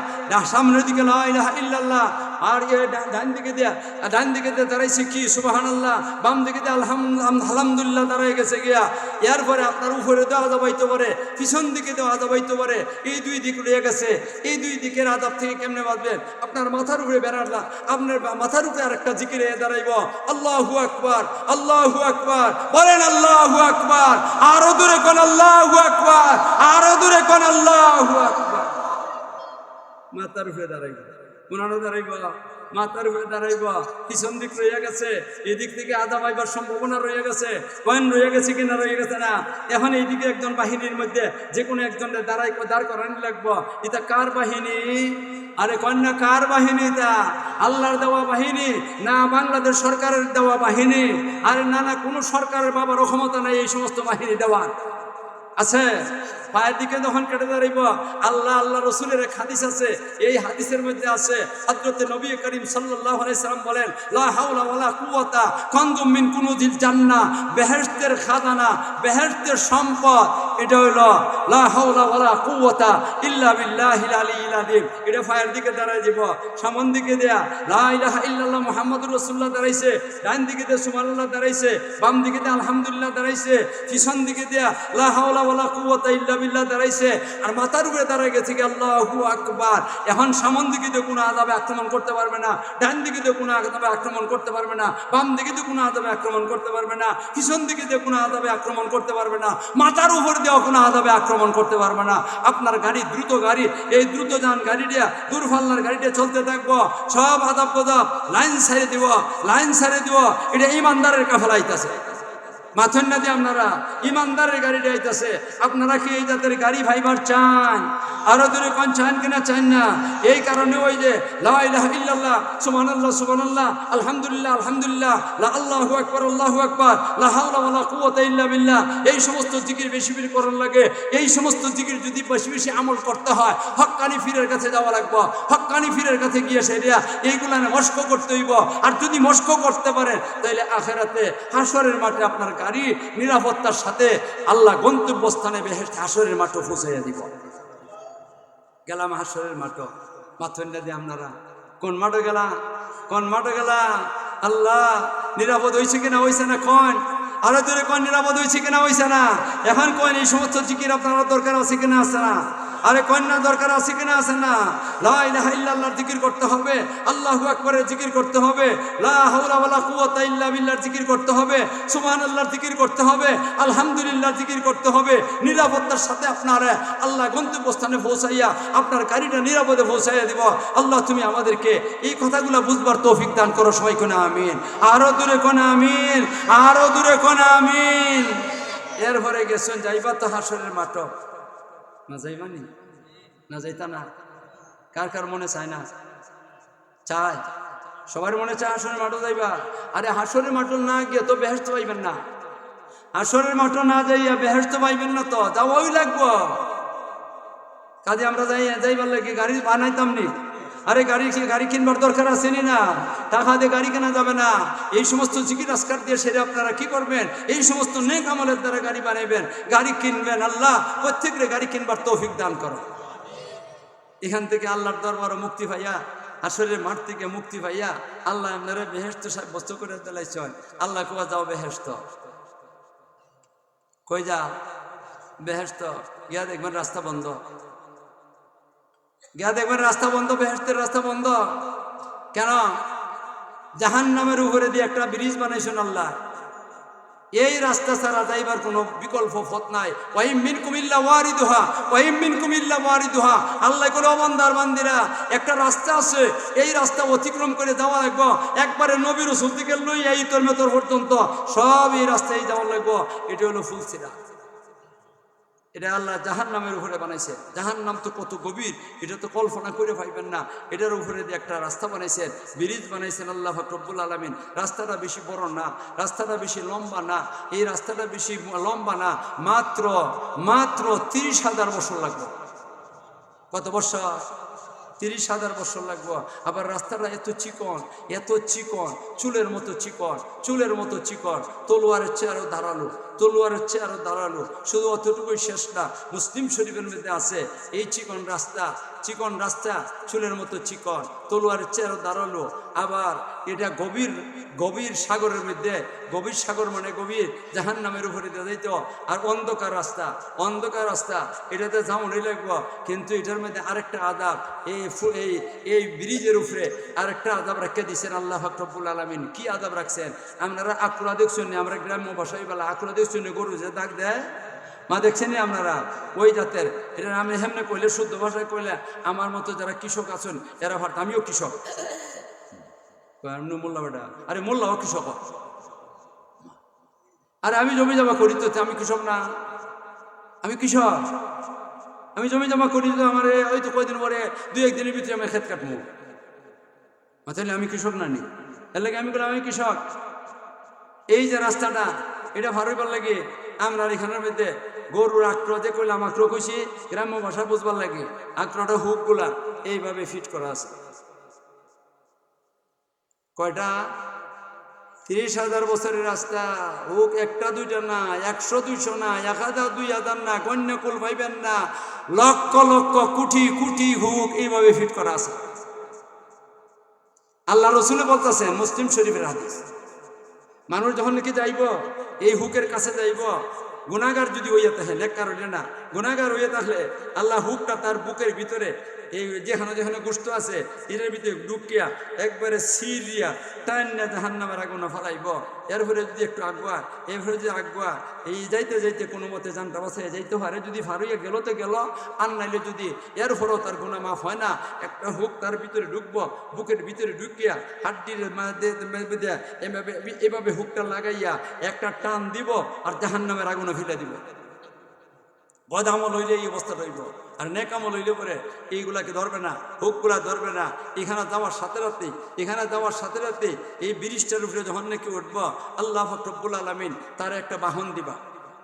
সামনের দিকে লা ইলাহা ইল্লাল্লাহ, আর ডান দিকে দিয়ে দাঁড়াইছে কি সুবহানাল্লাহ, বাম দিকে দিয়ে আলহামদুলিল্লাহ দাঁড়াই গেছে গিয়া। এরপরে আপনার উপরে দেওয়া আযাব হইতে পারে, পিছন দিকে দেওয়া আযাব হইতে পারে, এই দুই দিক রয়ে গেছে। এই দুই দিকের আযাব থেকে কেমনে বাঁচবেন? আপনার মাথার উপরে বেড়ালা, আপনার মাথার উপরে আরেকটা জিকির দাঁড়াইব, আল্লাহু আকবার, আল্লাহু আকবার। বলেন আল্লাহু আকবার, আরো দূরে কোন আল্লাহু আকবার, আরো দূরে কোন আল্লাহু আকবার। মাথার উপরে দাঁড়াইব, কোনানো দাঁড়াইব, মাথার উপরে দাঁড়াইব। পিছন দিক রয়ে গেছে, এদিক থেকে আযাব আইবার সম্ভাবনা রয়ে গেছে। কয়েন রয়ে গেছে কিনা? রয়ে গেছে না। এখন এইদিকে একজন বাহিনীর মধ্যে যে কোনো একজনের দাঁড় করানি লাগবো। এটা কার বাহিনী? আরে কন্যা কার বাহিনী? এটা আল্লাহর দেওয়া বাহিনী না বাংলাদেশ সরকারের দেওয়া বাহিনী? আরে না না, কোনো সরকারের বাবার ক্ষমতা নাই এই সমস্ত বাহিনী দেওয়ার। আছে পায়ের দিকে যখন কেটে দাঁড়াইব, আল্লাহ রসুলের এক হাদিস আছে, এই হাদিসের মধ্যে আছে হযরত নবী করিম সাল্লাল্লাহু আলাইহি সাল্লাম বলেন, লা হাওলা ওয়ালা কুওয়াতা কানজুম মিন কুনুজিল জান্নাহ, বেহেশতের খাজানা, বেহেশতের সম্পদ, এটা হলো লা হাওলা ওয়ালা কুওয়াতা ইল্লা বিল্লাহিল আলিয়্যিল আযীম। এটা পায়ের দিকে দাঁড়াই যাব, সামন দিকে দেয়া লা ইলাহা ইল্লাল্লাহ মুহাম্মাদুর রাসূলুল্লাহ দাঁড়াইছে, ডান দিকে দিয়ে সুবহানাল্লাহ দাঁড়াইছে, বাম দিকে দিয়ে আলহামদুলিল্লাহ দাঁড়াইছে, পিছন দিকে দেয়া লা হাওলা ওয়ালা কুওয়াতা ইল্লা বিল্লাহ দাঁড়াইছে, আর মাথার উপরে দাঁড়ায় গেছে কি আল্লাহু আকবার। এখন সামন দিকে দিয়ে কোনো আযাবে আক্রমণ করতে পারবে না, ডান দিকে দিয়ে কোনো আযাবে আক্রমণ করতে পারবে না, বাম দিকে দিয়ে কোনো আযাবে আক্রমণ করতে পারবে না, পিছন দিকে দিয়ে কোনো আযাবে আক্রমণ করতে পারবে না, মাথার উপর দিয়েও কোনো আযাবে আক্রমণ করতে পারবে না। আপনার গাড়ি দ্রুত গাড়ি, এই দ্রুত যান গাড়ি দিয়ে, দূরপাল্লার গাড়ি দিয়ে চলতে থাকবো, সব আযাব গজব লাইন ছেড়ে দিব, লাইন ছেড়ে দিব। এটা ইমানদারের কাফেলা আইতাছে। মাথন না দিয়ে আপনারা ইমানদারের গাড়িটা আইতাছে। আপনারা কি এই জাতের গাড়ি ভাইবার চান? আরো দূরে কোন চান কিনা? চান না। এই কারণে ওই যে লা ইলাহা ইল্লাল্লাহ, সুবহানাল্লাহ সুবহানাল্লাহ, আলহামদুলিল্লাহ আলহামদুলিল্লাহ, লা আল্লাহু আকবার আল্লাহু আকবার, লা হাওলা ওয়ালা কুওয়াতা ইল্লা বিল্লাহ, এই সমস্ত জিকির বেশি বেশি করার লাগে। এই সমস্ত জিকির যদি বেশি বেশি আমল করতে হয়, হক্কানি পীরের কাছে যাওয়া লাগবে। হক্কানি পীরের কাছে গিয়ে সেটা এইগুলা মস্ক করতে হইব। আর যদি মস্ক করতে পারেন তাহলে আখিরাতে হাসরের মাঠে আপনার গাড়ি নিরাপত্তার সাথে আল্লাহ গন্তব্যস্থানে বেহেশতে হাসরের মাঠে পৌঁছাইয়া দিব। গেলাম হাসরের মাঠ, মাথন্ডা দিয়ে আপনারা কোন মাঠে গেলাম? কোন মাঠে গেলাম? আল্লাহ নিরাপদ হয়েছে কিনা? হয়েছে না? কোন আরো দূরে কোন নিরাপদ হয়েছে কিনা? হয়েছে না? এখন কোন এই সমস্ত জিকির আপনারা দরকার আছে কিনা? আছে না? আরে কন্যা দরকার আছে কিনা? আছে না? লা ইলাহা ইল্লাল্লাহর জিকির করতে হবে, আল্লাহু আকবারের জিকির করতে হবে, লা হাওলা ওয়ালা কুওয়াতা ইল্লা বিল্লাহর জিকির করতে হবে, সুবহানাল্লাহর জিকির করতে হবে, আলহামদুলিল্লাহর জিকির করতে হবে। নিরাপত্তার সাথে আপনার আল্লাহ গন্তব্যস্থানে পৌঁছাইয়া আপনার গাড়িটা নিরাপদে পৌঁছাইয়া দিব। আল্লাহ তুমি আমাদেরকে এই কথাগুলো বুঝবার তৌফিক দান করো। সবাই কোন আমিন। আরো দূরে কোন আমিন, আরো দূরে কোন আমিন। এরপরে গেছেন যাইবা তো হাসরের মাঠ, না যাইবানি? না যাইতা না? কার কার মনে চায় না? চায়। সবার মনে চায় হাসরের মাঠে যাইবা। আরে হাসরের মাঠে না গিয়ে তো বেহেশত পাইবেন না। হাসরের মাঠে না যাইয়া বেহেশত পাইবেন না, তো যাওয়াই লাগবো। কাজে আমরা যাইবার লাগে গাড়ি বানাইতাম নি। আরে গাড়ি কিনবার দরকার আছে নি না? টাকা দিয়ে গাড়ি কেনা যাবে না। এই সমস্ত জিকির আজকার দিয়ে সেরে আপনারা কি করবেন? এই সমস্ত নেক আমলের দ্বারা গাড়ি বানাইবেন, গাড়ি কিনবেন। আল্লাহ প্রত্যেকের গাড়ি কিনবার তৌফিক দান করো। এখান থেকে আল্লাহর দরবারে মুক্তি পাইয়া, আসরের মাঠ থেকে মুক্তি পাইয়া আল্লাহ আপনারা বেহেশত সাব্যস্ত করে দিলাইছেন। আল্লাহ কোয়া যাও বেহেশত। কই যা বেহেশত? গিয়া দেখবেন রাস্তা বন্ধ, গিয়া দেখবেন রাস্তা বন্ধ, বেহেশতের রাস্তা বন্ধ। কেন? জাহান্নামের উপরে দিয়ে একটা ব্রিজ বানাইছেন আল্লাহ। এই রাস্তা ছাড়া যাইবার কোনো বিকল্প পথ নাই। ওয়াইম মিনকুম ইল্লা ওয়ারিদুহা, ওয়াইম মিনকুম ইল্লা ওয়ারিদুহা। আল্লাহ কইলো বান্দার বান্দিরা, একটা রাস্তা আছে, এই রাস্তা অতিক্রম করে যাওয়া লাগবো। একবারে নবী রাসূল থেকে লইয়া ইতর মেতর পর্যন্ত সব এই রাস্তায় যাওয়া লাগবো। এটা হলো ফুলসিরা। এটা আল্লাহ জাহান্নামের উপরে বানাইছে। জাহান্নাম তো কত গভীর, এটা তো কল্পনা করে পাইবেন না। এটার উপরে দিয়ে একটা রাস্তা বানাইছেন, ব্রিজ বানাইছেন আল্লাহ পাক রব্বুল আলামিন। রাস্তাটা বেশি বড় না, রাস্তাটা বেশি লম্বা না, এই রাস্তাটা বেশি লম্বা না, মাত্র 30,000 বছর লাগবে। কত বছর? 30,000 বছর লাগবো। আবার রাস্তাটা এত চিকন, এত চিকন, চুলের মতো চিকন, চুলের মতো চিকন, তলোয়ারের চেয়ে আরো ধারালো, তলোয়ারের চেয়ে আরো ধারালো। শুধু অতটুকুই শেষ না, মুসলিম শরীফের মধ্যে আছে এই চিকন রাস্তা, চিকন রাস্তা, চুলের মতো চিকন, তলোয়ারের চেয়ে আরো ধারালো। আবার এটা গভীর গভীর সাগরের মধ্যে, গভীর সাগর মানে গভীর, জাহান্নামের উপরে যাইতো। আর অন্ধকার রাস্তা, অন্ধকার রাস্তা, এটাতে যেমনই লাগবো। কিন্তু এটার মধ্যে আরেকটা আদাব, এই ব্রিজের উপরে আরেকটা আদাব রেখে দিচ্ছেন আল্লাহ পাক রব্বুল আলামিন। কি আদাব রাখছেন? আপনারা আকুলা দেখছেন, আমরা গ্রাম্য ভাষায় বলা আকুলা দেখছেন, গরু যে দাগ দেয় মা, দেখছেন আপনারা? ওই জাতের। এটা আমি হেমনে কইলে, শুদ্ধ ভাষায় কইলে, আমার মতো যারা কৃষক আছেন এরা ভাত, আমিও কৃষক। মোল্লা বেটা, আরে মোল্লাও কৃষক। আরে আমি জমি জমা করি তো, আমি কৃষক না? আমি কৃষক, আমি জমি জমা করি তো। আমার ওই তো কয়দিন পরে 2-1 দিনের ভিতরে আমি ক্ষেত কাটবো। তাহলে আমি কৃষক না নি? এর লাগে আমি বললাম আমি কৃষক। এই যে রাস্তাটা, এটা ভারবার লাগে আমরা এখানের মধ্যে গরুর আক্রো যে কইলাম, আক্রো কইছি গ্রাম্য ভাষা বুঝবার লাগে। আক্রোটা হুক গুলা এইভাবে ফিট করা আছে। কয়টা? 30,000 বছরের রাস্তা। হুক একটা দুইটা না, 100-200 না, 1000-2000 না, কন্যা কুল পাইবেন না, লক্ষ লক্ষ কোটি কোটি হুক এইভাবে ফিট করা আছে। আল্লাহ রসুল বলতেছেন, মুসলিম শরীফের হাদিস, মানুষ যখন নাকি যাইব এই হুকের কাছে যাইব, গুনাহগার যদি হইয়া থাকে, নেককার হইলে না, গুনাহগার হইয়া থাকলে আল্লাহ হুকটা তার বুকের ভিতরে, এই যেখানে যেখানে গোস্ত আছে এর ভিতরে ঢুকিয়া একবারে সিরিয়া টান্না জাহান্নামের আগুনে ফেলাইব। এরপরে যদি একটু আগুয়া, এরপরে যদি আগুয়া, এই যাইতে যাইতে কোনো মতে জানটা বাসায় যাইতে পারে। যদি ফারুইয়া গেল তো গেল, আর নাইলে যদি এরপরেও তার গুনাহ মাফ হয় না, একটা হুক তার ভিতরে ঢুকবো, বুকের ভিতরে ঢুকিয়া হাড্ডির এভাবে হুকটা লাগাইয়া একটা টান দিব আর জাহান্নামের আগুনে ফেলে দিব। বদ আমল হইলে এই অবস্থা রইব, আর নেক আমল হইলে পরে এইগুলাকে ধরবে না, হুকগুলা ধরবে না। এখানে যাওয়ার সাথে রাতে এই ব্রিজটার উপরে যখন নাকি উঠবো, আল্লাহ পাক রব্বুল আলামিন তার একটা বাহন দিবা,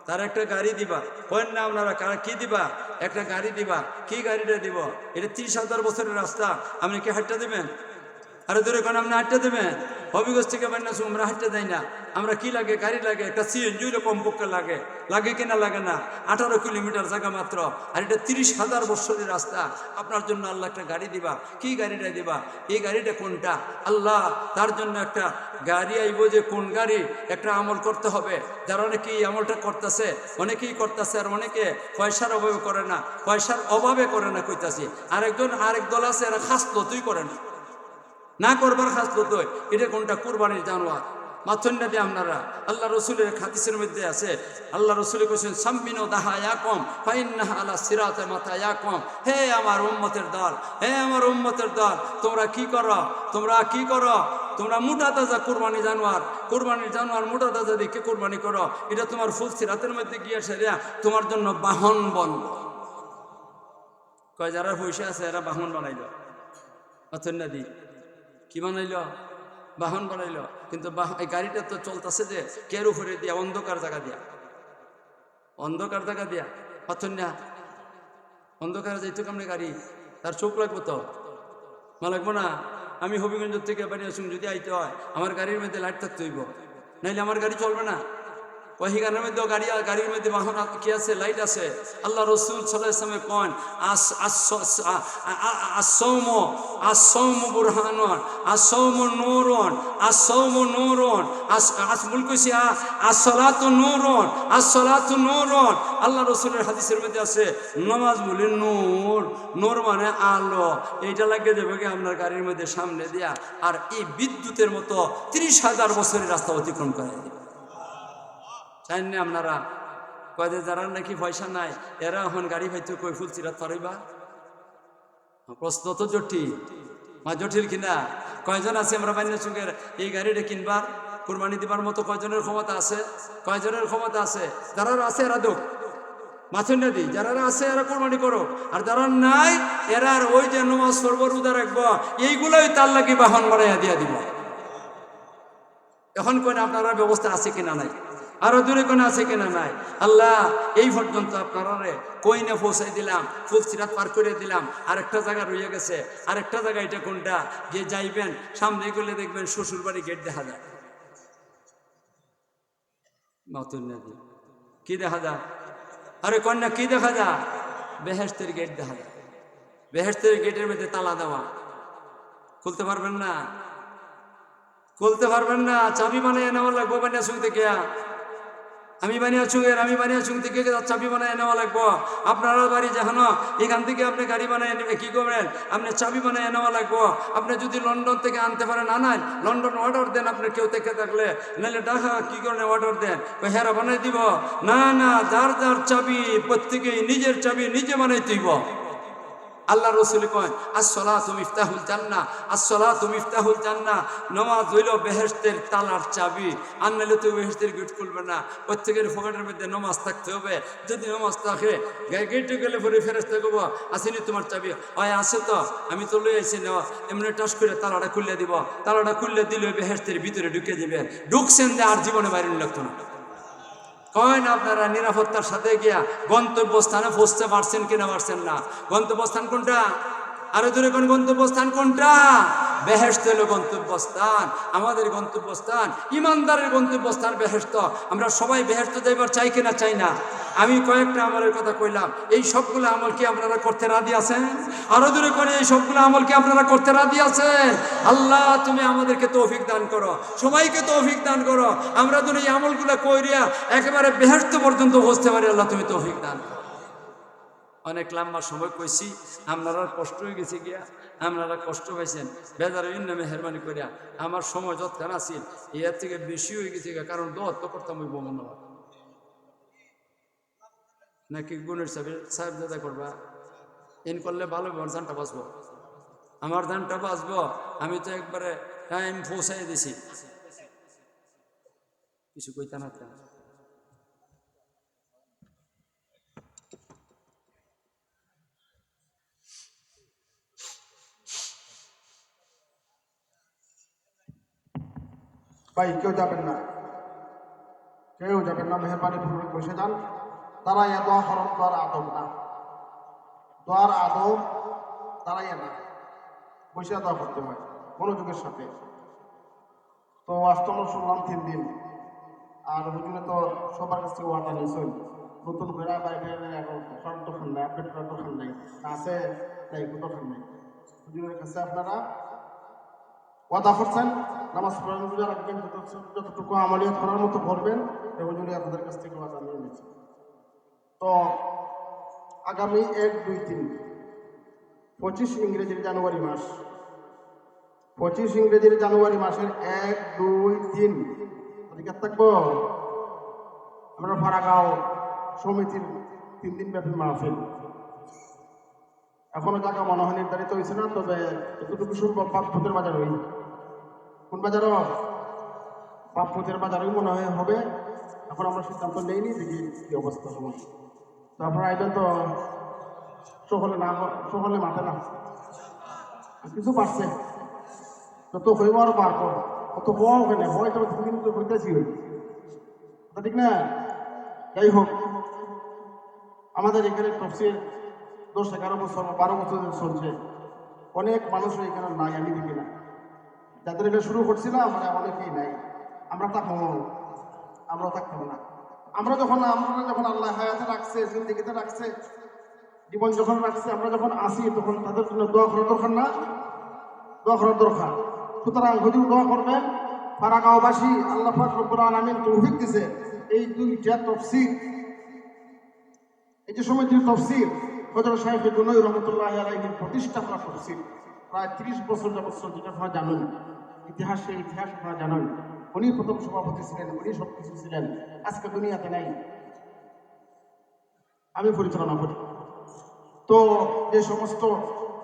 তার একটা গাড়ি দিবা। হয় না আপনারা কি দিবা? একটা গাড়ি দিবা। কি গাড়িটা দিব? এটা 30,000 বছরের রাস্তা, আপনি কি হাঁটতে দেবেন? আরে দূরে কোন আপনি হাঁটতে দেবেন? হবিগঞ্জ থেকে বান্যাসু আমরা হাঁটতে যাই না। আমরা কি লাগে? গাড়ি লাগে, একটা সিএনজি কমপক্ষে লাগে, লাগে কিনা লাগে না? 18 কিলোমিটার জায়গা মাত্র, আর এটা 30,000 বছরের রাস্তা। আপনার জন্য আল্লাহ একটা গাড়ি দিবা। কি গাড়িটা দিবা? এই গাড়িটা কোনটা? আল্লাহ তার জন্য একটা গাড়ি আইব, যে কোন গাড়ি একটা আমল করতে হবে। যারা অনেকেই আমলটা করতেছে, অনেকেই করতেছে, আর অনেকে পয়সার অভাবে করে না, পয়সার অভাবে করে না কইতাছি। আরেক দল আছে, এরা খাসলতই করে না, না করবার খাসলত। এটা কোনটা? কুরবানির জানোয়ার। মাথন্না দিয়ে আপনারা আল্লাহ রসুলের হাদিসের মধ্যে আছে, আল্লাহ রসুল কইছেন সাম্মিনো দাহা ইয়াকুম ফাইন্নাহা আলা সিরাতে মাতা ইয়াকুম। হে আমার উম্মতের দল, হে আমার উম্মতের দল, তোমরা কি করো? তোমরা মোটা তাজা কুরবানি জানোয়ার, কুরবানির জানোয়ার মোটা তাজা দিকে কুরবানি করো। এটা তোমার ফুল সিরাতের মধ্যে গিয়ে সেরিয়া তোমার জন্য বাহন বনল। কয় যারা পয়সা আছে এরা বাহন বানাইল। মাথন্না দি কি বানাইল? বাহন বানাইলো, কিন্তু এই গাড়িটা তো চলতেছে যে কের উপরে দিয়া, অন্ধকার জায়গা দিয়া, অন্ধকার জায়গা দিয়া পাথর না, অন্ধকারে যাইতো কেমনে গাড়ি, তার চোখ লাগবো তো, লাগবো না। আমি হবিগঞ্জ থেকে বাড়ি আসুন, যদি আইতে হয় আমার গাড়ির মধ্যে লাইট থাকতে হইব, নাইলে আমার গাড়ি চলবে না। ওহিগানের মধ্যেও গাড়ির মধ্যে বাহন কি আছে, লাইট আছে। আল্লাহ রসুল সাল্লাল্লাহু আলাইহি ওয়াসাল্লাম কোন আসসাউম বুরহানুন, আসসাউম নূরুন, আসসাউম নূরুন, মুল কইছি আসসালাতু নূরুন, আসসালাতু নূরুন। আল্লাহ রসুলের হাদিসের মধ্যে আছে নামাজ বলে নূর, নূর মানে আলো। এইটা লাগিয়ে দেবে কি আপনার গাড়ির মধ্যে সামনে দিয়া, আর এই বিদ্যুতের মতো 30,000 বছরের রাস্তা অতিক্রম করে দেবে। চাইন না আপনারা কয়ে যারা নাকি পয়সা নাই এরা এখন গাড়ি পাইতে কই ফুলচিরা তরইবা? প্রশ্ন তো জটিল, জটিল কিনা? কয়জন আছে আমরা বান্য চুকের এই গাড়িটা কিনবার, কুরবানি দিবার মতো কয়জনের ক্ষমতা আছে? কয়জনের ক্ষমতা আছে? যারা আছে এরা দোক মাথুন না দিই, যারা আছে এরা কোরবানি করো, আর যারা নাই এরা ওই যে নমাজ পড়বো, রোজা রাখবো, এইগুলোই তার লাগি বাহন বাড়াইয়া দিয়া দিব। এখন কোন আপনারা ব্যবস্থা আছে কিনা নাই, আরো দূরে কোন আছে কিনা নাই? আল্লাহ এই পর্যন্ত আপনারা কইনে পৌঁছাই দিলাম, ফুলসিরাত পার করে দিলাম, আরেকটা জায়গা রয়ে গেছে। আরেকটা জায়গা এটা কোনটা? গিয়ে যাইবেন, সামনে গেলে দেখবেন শ্বশুর বাড়ি গেট দেখা যায়। নতুন নদী কি দেখা যায়? আরে কন্যা কি দেখা যায়? বেহেশতের গেট দেখা যায়। বেহেশতের গেটের মধ্যে তালা দেওয়া, খুলতে পারবেন না, খুলতে পারবেন না। চাবি বানিয়ে নেওয়া লাগবো বানিয়া শুনতে গিয়া। আমি বানিয়া চুঙের, আমি বানিয়া চুং থেকে চাবি বানিয়ে নেওয়া লাগবো। আপনারা বাড়ি যেখানো এখান থেকে আপনি গাড়ি বানিয়ে নেবে কি করবেন? আপনি চাবি বানিয়ে নেওয়া লাগবো। আপনি যদি লন্ডন থেকে আনতে পারেন আনান, লন্ডন অর্ডার দেন, আপনি কেউ থেকে থাকলে, নাহলে ঢাকা কি করেন অর্ডার দেন, হেরা বানাই দিব। না না, যার যার চাবি প্রত্যেকেই নিজের চাবি নিজে বানাই দিব। আল্লাহ রসুল কয় আসসালাতু মিফতাহুল জান্নাহ, আসসালাতু মিফতাহুল জান্নাহ। নামাজ হইল বেহেশতের তালার চাবি, আর নাহলে তো বেহেশতের গেট খুলবে না। প্রত্যেকের পকেটের মধ্যে নামাজ থাকতে হবে। যদি নামাজ থাকে গেটে গেলে পরে ফেরেশতা কইব আসেনি তোমার চাবি? হয় আছে তো, আমি তো লই আইছি, নেওয়া এমনি টাস করে তালাটা খুললে দিব। তালাটা খুললে দিলে বেহেশতের ভিতরে ঢুকে যাবে। ঢুকছেন যে আর জীবনে বাইরে লাগতো না। কয়েন আপনারা নিরাপত্তার সাথে গিয়া গন্তব্যস্থানে পৌঁছতে পারছেন কিনা পারছেন না? গন্তব্যস্থান কোনটা? আরো দূরে কোন গন্তব্যস্থান কোনটা? বেহেশত হলো গন্তব্যস্থান। আমাদের গন্তব্যস্থান, ইমানদারের গন্তব্যস্থান বেহেশত। আমরা সবাই বেহেশত যাইবার চাই কিনা চাই না? আমি কয়েকটা আমলের কথা কইলাম, এই সবগুলো আমল কি আপনারা করতে রাজি আছেন? আরো দূরে করে এই সবগুলো আমল কি আপনারা করতে রাজি আছেন? আল্লাহ তুমি আমাদেরকে তৌফিক দান করো, সবাইকে তৌফিক দান করো। আমরা যদি এই আমলগুলো কইরিয়া একেবারে বেহেশত পর্যন্ত পৌঁছতে পারি, আল্লাহ তুমি তৌফিক দান করো। অনেক লম্বা সময় কইছি, আপনারা কষ্ট হয়ে গেছে গিয়া, আপনারা কষ্ট পাইছেন, বেজার নামে মেহরবানি করিয়া। আমার সময় যতক্ষণ আছিল এর থেকে বেশি হয়ে গেছে গিয়া, কারণ দোয়া তো করতাম ওই মনে হয় নাকি গুণের সাহেব দাদা করবা। ইন করলে ভালো, আমার জানটা বাঁচবো, আমার জানটা বাঁচবো। আমি তো একবারে টাইম পৌঁছাই দিছি, কিছু কইতা না। ভাই কেউ যাবেন না, কেউ যাবেন না, মেহরবানি পূর্বক বসে যান। তারা এ দোয়া হরম দোয়ার আদব না, দোয়ার আদব তারাই না, বসে দোয়া করতে হয় মনোযোগের সাথে। তো আজকে শুনলাম 3 দিন, আর হুজুরে তো সবার কাছ থেকে ওয়াদা নিয়েছেন, নতুন করে বাইরে এখন শর্ত খান নাই, আপডেট করার তো খান নাই, আছে তাই কোথাও খান নাই। হুজুরের কাছে আপনারা ওয়াদা করছেন, নামাজ পড়ার রোজা রাখবেন, যতটুকু আমলিয়াত করার মতো করবেন, হুজুরে আপনাদের কাছ থেকে ওয়াদা নিয়ে নিয়েছে। তো আগামী 1, 2, 3, 25 ইংরেজির জানুয়ারি মাস, 25 ইংরেজির জানুয়ারি মাসের 1, 2, 3 তারিখে থাকবো আমরা ফারাগাঁও সমিতির 3 দিন ব্যাপী মাহফিল। এখনো জায়গা মনে হয় নির্ধারিত হয়েছে না, তবে এতটুকু সম্ভব বাপপুতের বাজার হই। কোন বাজার? বাপপুতের বাজারই মনে হয় হবে। এখন আমরা সিদ্ধান্ত নেইনি, দেখি কি অবস্থা সময়। তো আপনারা আইবেন তো, সকলে না, সকলে মাঠে না, কিছু পারছে যত হইব আরো পারবো। অত হওয়া ওখানে হয় তবে তুমি কিন্তু হইতেছি ঠিক না? যাই হোক, আমাদের এখানে তফসির 10-11 বছর 12 বছর ধরে চলছে। অনেক মানুষও এখানে নাই, আমি দেখি না। যাদের এটা শুরু করছিলাম মানে অনেকেই নাই। আমরা থাকবো, আমরাও থাকবো না। আমরা যখন আল্লাহ হায়াতে রাখছে, জিন্দেগিতে রাখছে, জীবন যখন রাখছে, আমরা যখন আসি তখন তাদের জন্য দোয়া করার দরকার না? দোয়া করার দরকার। সুতরাং হুজুর দোয়া করবেন। ফারাগাঁওবাসী আল্লাহ পাক রব্বুল আলামিন তৌফিক দিয়েছে এই দুইটা তফসির, এই যে সমিতির তফসির হযরত শাইখ গুনই রহমাতুল্লাহি আলাইহির প্রতিষ্ঠা করা তফসির, প্রায় 30 বছর যাবত চলছে, যেটা আপনারা জানেন। ইতিহাস আপনারা জানেন। উনি প্রথম সভাপতি ছিলেন, উনি সবকিছু ছিলেন। আজকে দুনিয়াতে নাই, আমি পরিচালনা করি। তো যে সমস্ত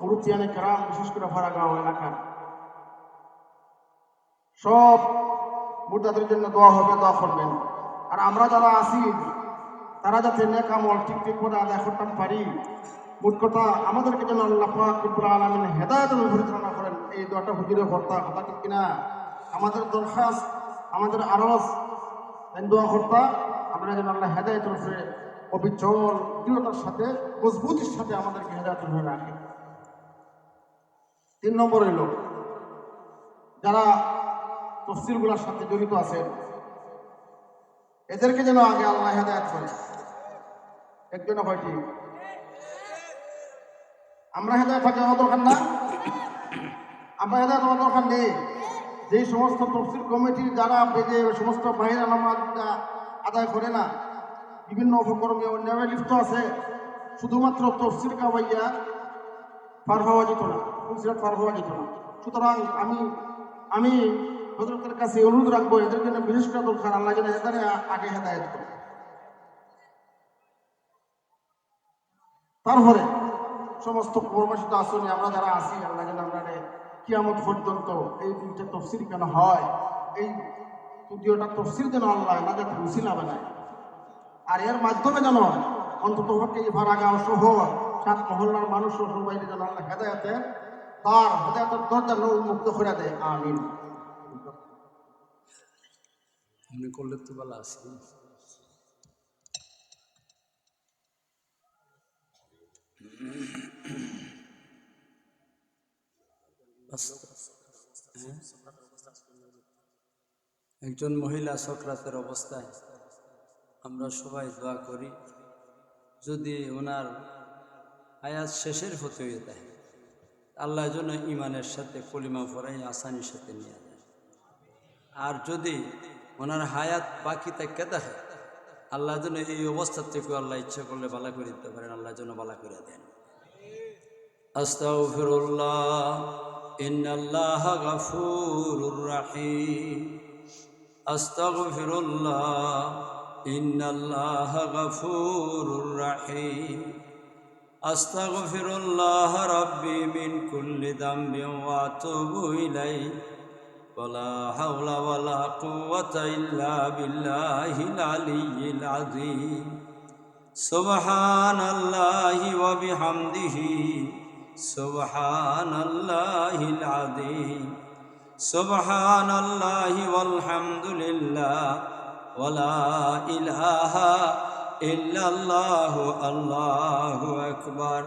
মুরুব্বিয়ানে কেরাম, বিশেষ করে ফারাগাঁও এলাকার সব মুর্দাদের জন্য দোয়া হবে, দোয়া করবেন। আর আমরা যারা আছি তারা যাতে নেক আমল ঠিক করে আদায় করতে পারি। মোট কথা, আমাদেরকে যেন আল্লাহ পাক রব্বুল আলামিন হেদায়েতের পরিচালনা করেন, এই দোয়াটা হুজুরের কর্তা, কথা ঠিক কিনা? আমাদের দরখাস্ত, আমাদের আরজ দোয়া কর্তা, আমরা যেন আল্লাহ হেদায়েতের উপরে অবিচল দৃঢ়তার সাথে, মজবুতির সাথে আমাদেরকে হেদায়েতের উপরে রাখে। 3 নম্বর হইল, যারা তফসিরগুলোর সাথে জড়িত আছেন এদেরকে যেন আগে আল্লাহ হেদায়েত করে। একজনে হয় ঠিক, আমরা হেদায়েত পাওয়ার জন্য দরকার না, আমরা হেদায়েত পাওয়ার দরকার নেই। যে সমস্ত তফসির কমিটির যারা যে সমস্ত বাহিরা নামাজ আদায় করে না, বিভিন্ন উপকর্মে অন্যান্য লিপ্ত আছে, শুধুমাত্র তফসির কাবাইয়া পার হওয়া যেত না, ফুলসিরাত পার হওয়া যেত না। সুতরাং আমি হযরতের কাছে অনুরোধ রাখবো, এদের জন্য বিশেষ করে দরকার, আল্লাহ যেন এদের আগে হেদায়েত করে। তারপরে সমস্ত প্রবাসিত আসনে আমরা যারা আছি, আল্লাহ যেন আমরা কিয়ামত পর্যন্ত এই দুইটা তফসির কেন হয়, এই দুইটা তফসির যেন আল্লাহ না যাতে উসিলা বানায়। আর এর মাধ্যমে যেন অন্তত পক্ষে এই ফারাগাঁও সহ 7 মহল্লার মানুষ ও সবাই যেন আল্লাহ হেদায়েতের দরজা উন্মুক্ত করে দেয়। আমিন। মনে করলে তো ভালো আছে। একজন মহিলা সক্রাতের অবস্থায় আমরা সবাই দোয়া করি, যদি ওনার হায়াত শেষের হতে হয়ে যায়, আল্লাহ যেন ইমানের সাথে কলিমা পড়াই আসানির সাথে নিয়ে যায়। আর যদি ওনার হায়াত বাকি থাকে দেখে, আল্লাহ যেন এই অবস্থা থেকে আল্লাহ ইচ্ছা করলে বালা করে দিতে পারেন, আল্লাহ যেন বালা করে দেন। আস্তাগফিরুল্লাহ, ইন্নাল্লাহা গাফুরুর রাহিম। আস্তাগফিরুল্লাহ, ইন্নাল্লাহা গাফুরুর রাহিম। আস্তাগফিরুল্লাহ রাব্বি মিন কুল্লি যামবিন ওয়া আতুবু ইলাইহি ওয়ালা হাওলা ওয়ালা কুওয়াতা ইল্লা বিল্লাহিল আলিয়্যিল আযীম। সুবহানাল্লাহি ওয়া বিহামদিহি সুবহানাল্লাহিল আযীম। সুবহানাল্লাহি ওয়াল হামদুলিল্লাহ ওয়ালা ইলাহা ইল্লাল্লাহু আল্লাহু আকবার।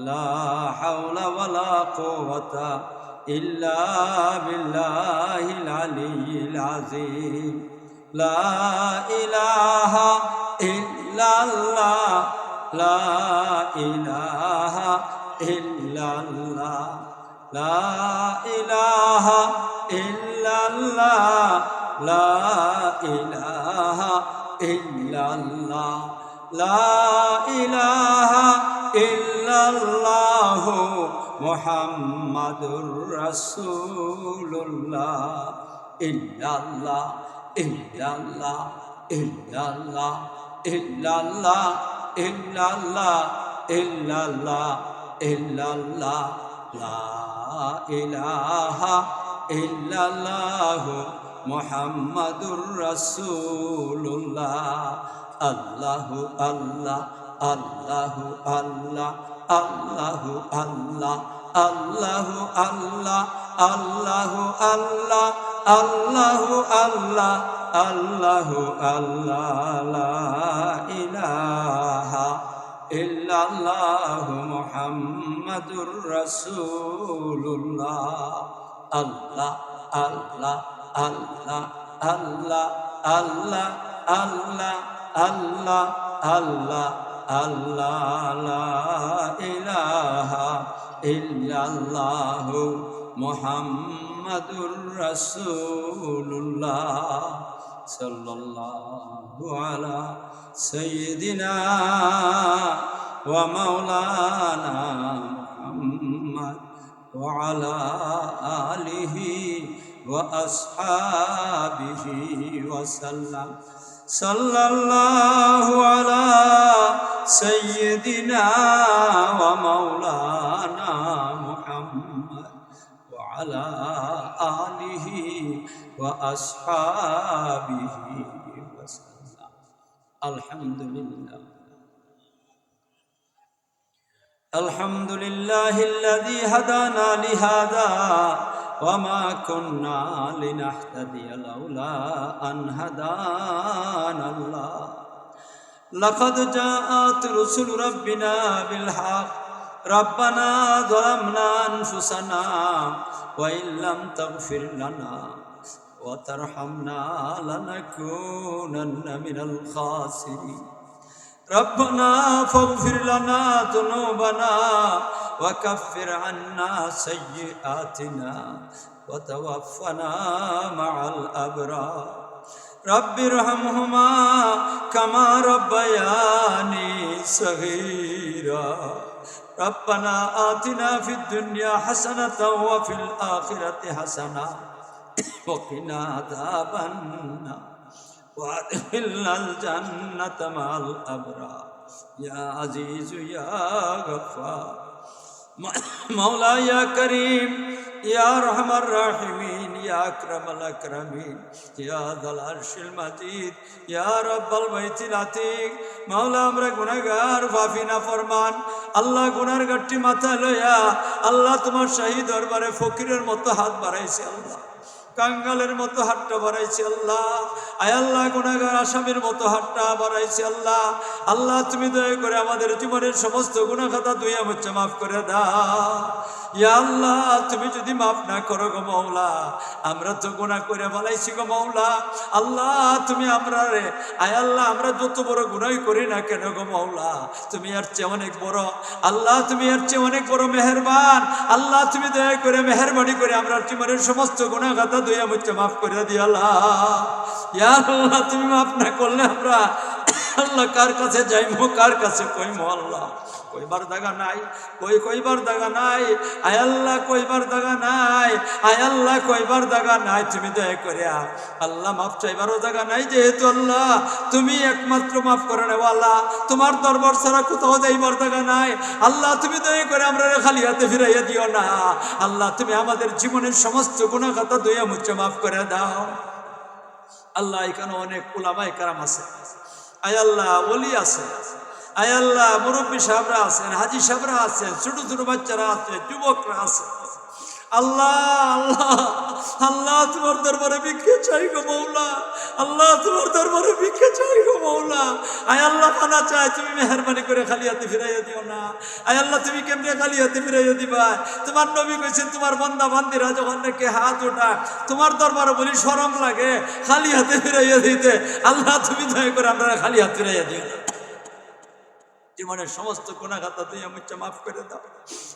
লা হাওলা ওয়ালা কুওয়াতা ইল্লা বিল্লাহিল আলিয়্যিল আযীম। লা ইলাহা ইল্লাল্লাহ, লা ইলাহা ইল্লাল্লাহ, লা ইলাহা ইল্লাল্লাহ, লা ইলাহা ইল্লাল্লাহ, লা ইলাহা ইল্লাল্লাহ মুহাম্মাদুর রাসূলুল্লাহ। ইল্লাল্লাহ, ইল্লাল্লাহ, ইল্লাল্লাহ, ইল্লাল্লাহ, ইল্লাল্লাহ, ইল্লাল্লাহ, ইল্লাল্লাহ, লা ইলাহা ইল্লাল্লাহ মুহাম্মাদুর রাসূলুল্লাহ। আল্লাহু আল্লাহ, আল্লাহু আল্লাহ, আল্লাহু আল্লাহ, আল্লাহু আল্লাহ, আল্লাহু আল্লাহ, আল্লাহু আল্লাহ আল্লাহু আল্লাহ লা ইলাহা ইল্লাল্লাহু মুহাম্মাদুর রাসূলুল্লাহ আল্লাহ আল্লাহ আল্লাহ আল্লাহ আল্লাহ আল্লাহ আল্লাহ আল্লাহ আল্লাহ লা ইলাহা ইল্লাল্লাহু মুহাম্মাদুর রাসূলুল্লাহ সাল্লাল্লাহু আলা সাইয়্যিদিনা ওয়া মাওলানা মুহাম্মদ ওয়া আলা আলিহি ওয়া আসহাবিহি ওয়া সাল্লাম সাল্লাল্লাহু আলা সাইয়্যিদিনা ওয়া মাওলানা মুহাম্মদ ওয়া আলা আলিহি ওয়া আসহাবিহি ওয়া সাল্লাম আলহামদুলিল্লাহ আলহামদুলিল্লাহিল্লাযী হাদানা লিহাযা وما كنا لنهتدي لولا أن هدانا الله لقد جاءت رسل ربنا بالحق ربنا ظلمنا أنفسنا وإن لم تغفر لنا وترحمنا لنكونن من الخاسرين ربنا فاغفر لنا ذنوبنا وكفر عنا سيئاتنا وتوفنا مع الأبرار رب ارحمهما كما ربياني صغيرا ربنا آتنا في الدنيا حسنة وفي الآخرة حسنة وقنا عذاب النار وادخلنا الجنة مع الأبرار يا عزيز يا غفار مولا يا كريم يا أرحم الراحمين يا أكرم الأكرمين يا ذا العرش المجيد يا رب البيت العتيق مولا আমরা গুনাহগার পাপী নাফরমান আল্লাহ গুনার গাট্টি মাথায় লইয়া আল্লাহ তোমার শাহী দরবারে ফকিরের মতো হাত বাড়াইছে আল্লাহ কাঙ্গালের মতো হাতটা বাড়াইছে আল্লাহ আয় আল্লাহ গুনাহগার আসামির মতো হাতটা বাড়াইছে আল্লাহ আল্লাহ তুমি দয়া করে আমাদের জীবনের সমস্ত গুনাহ খাতা ধুইয়া মুছে মাফ করে দাও ইয়া আল্লাহ তুমি যদি মাফ না করো গো মাওলা আমরা তো গুনাহ করে ফেলাইছি গো মাওলা আল্লাহ তুমি আমরা রে আয় আল্লাহ আমরা যত বড় গুনাহই করি না কেন গো মাওলা তুমি এর চেয়ে অনেক বড় আল্লাহ তুমি এর চেয়ে অনেক বড় মেহেরবান আল্লাহ তুমি দয়া করে মেহেরবানি করে আমরা জীবনের সমস্ত গুনাহ খাতা ধুইয়া মুছে মাফ করে দিও আল্লাহ ইয়া আল্লাহ তুমি মাফ না করলে আমরা আল্লাহ কার কাছে যাইমু কার কাছে কইমু আল্লাহ কইবার জায়গা নাই কইবার জায়গা নাই আয় আল্লাহ কইবার জায়গা নাই আয় আল্লাহ কইবার জায়গা নাই তুমি দয়া করে আল্লাহ মাফ চাইবারও জায়গা নাই যেহেতু আল্লাহ তুমি একমাত্র মাফ করে নেওয়ালা তোমার দরবার ছাড়া কোথাও যাইবার জায়গা নাই আল্লাহ তুমি দয়া করে আমরা খালি হাতে ফিরাইয়া দিও না আল্লাহ তুমি আমাদের জীবনের সমস্ত গুনাহ খাতা ধুইয়া মুছে মাফ করে দাও আল্লাহ এখানে অনেক উলামায়ে কেরাম আছে আয় আল্লাহ ওলি আছে আয় আল্লাহ মুরব্বী সাহেবরা আছেন হাজি সাহেবরা আছেন ছোট ছোট বাচ্চারা আছে যুবকরা আছে আল্লাহ আল্লাহ আল্লাহ তোমার দরবারে ভিক্ষা চাই গো মাওলা আল্লাহ তোমার দরবারে ভিক্ষা চাই গো মাওলা আয় আল্লাহ পানা চাই তুমি মেহেরবানি করে খালি হাতে ফিরাইয়া দিও না আয় আল্লাহ তুমি কেমনে খালি হাতে ফিরাইয়া দিবা তোমার নবী কইছেন তোমার বান্দা বান্দিরা যখন নাকি হাত ওঠা তোমার দরবারে বলি শরম লাগে খালি হাতে ফিরাইয়া দিতে আল্লাহ তুমি দয়া করে আমরা খালি হাতে ফিরাইয়া দিও না জীবনের সমস্ত গুনাহ খাতা তুই মুছে মাফ করে দাও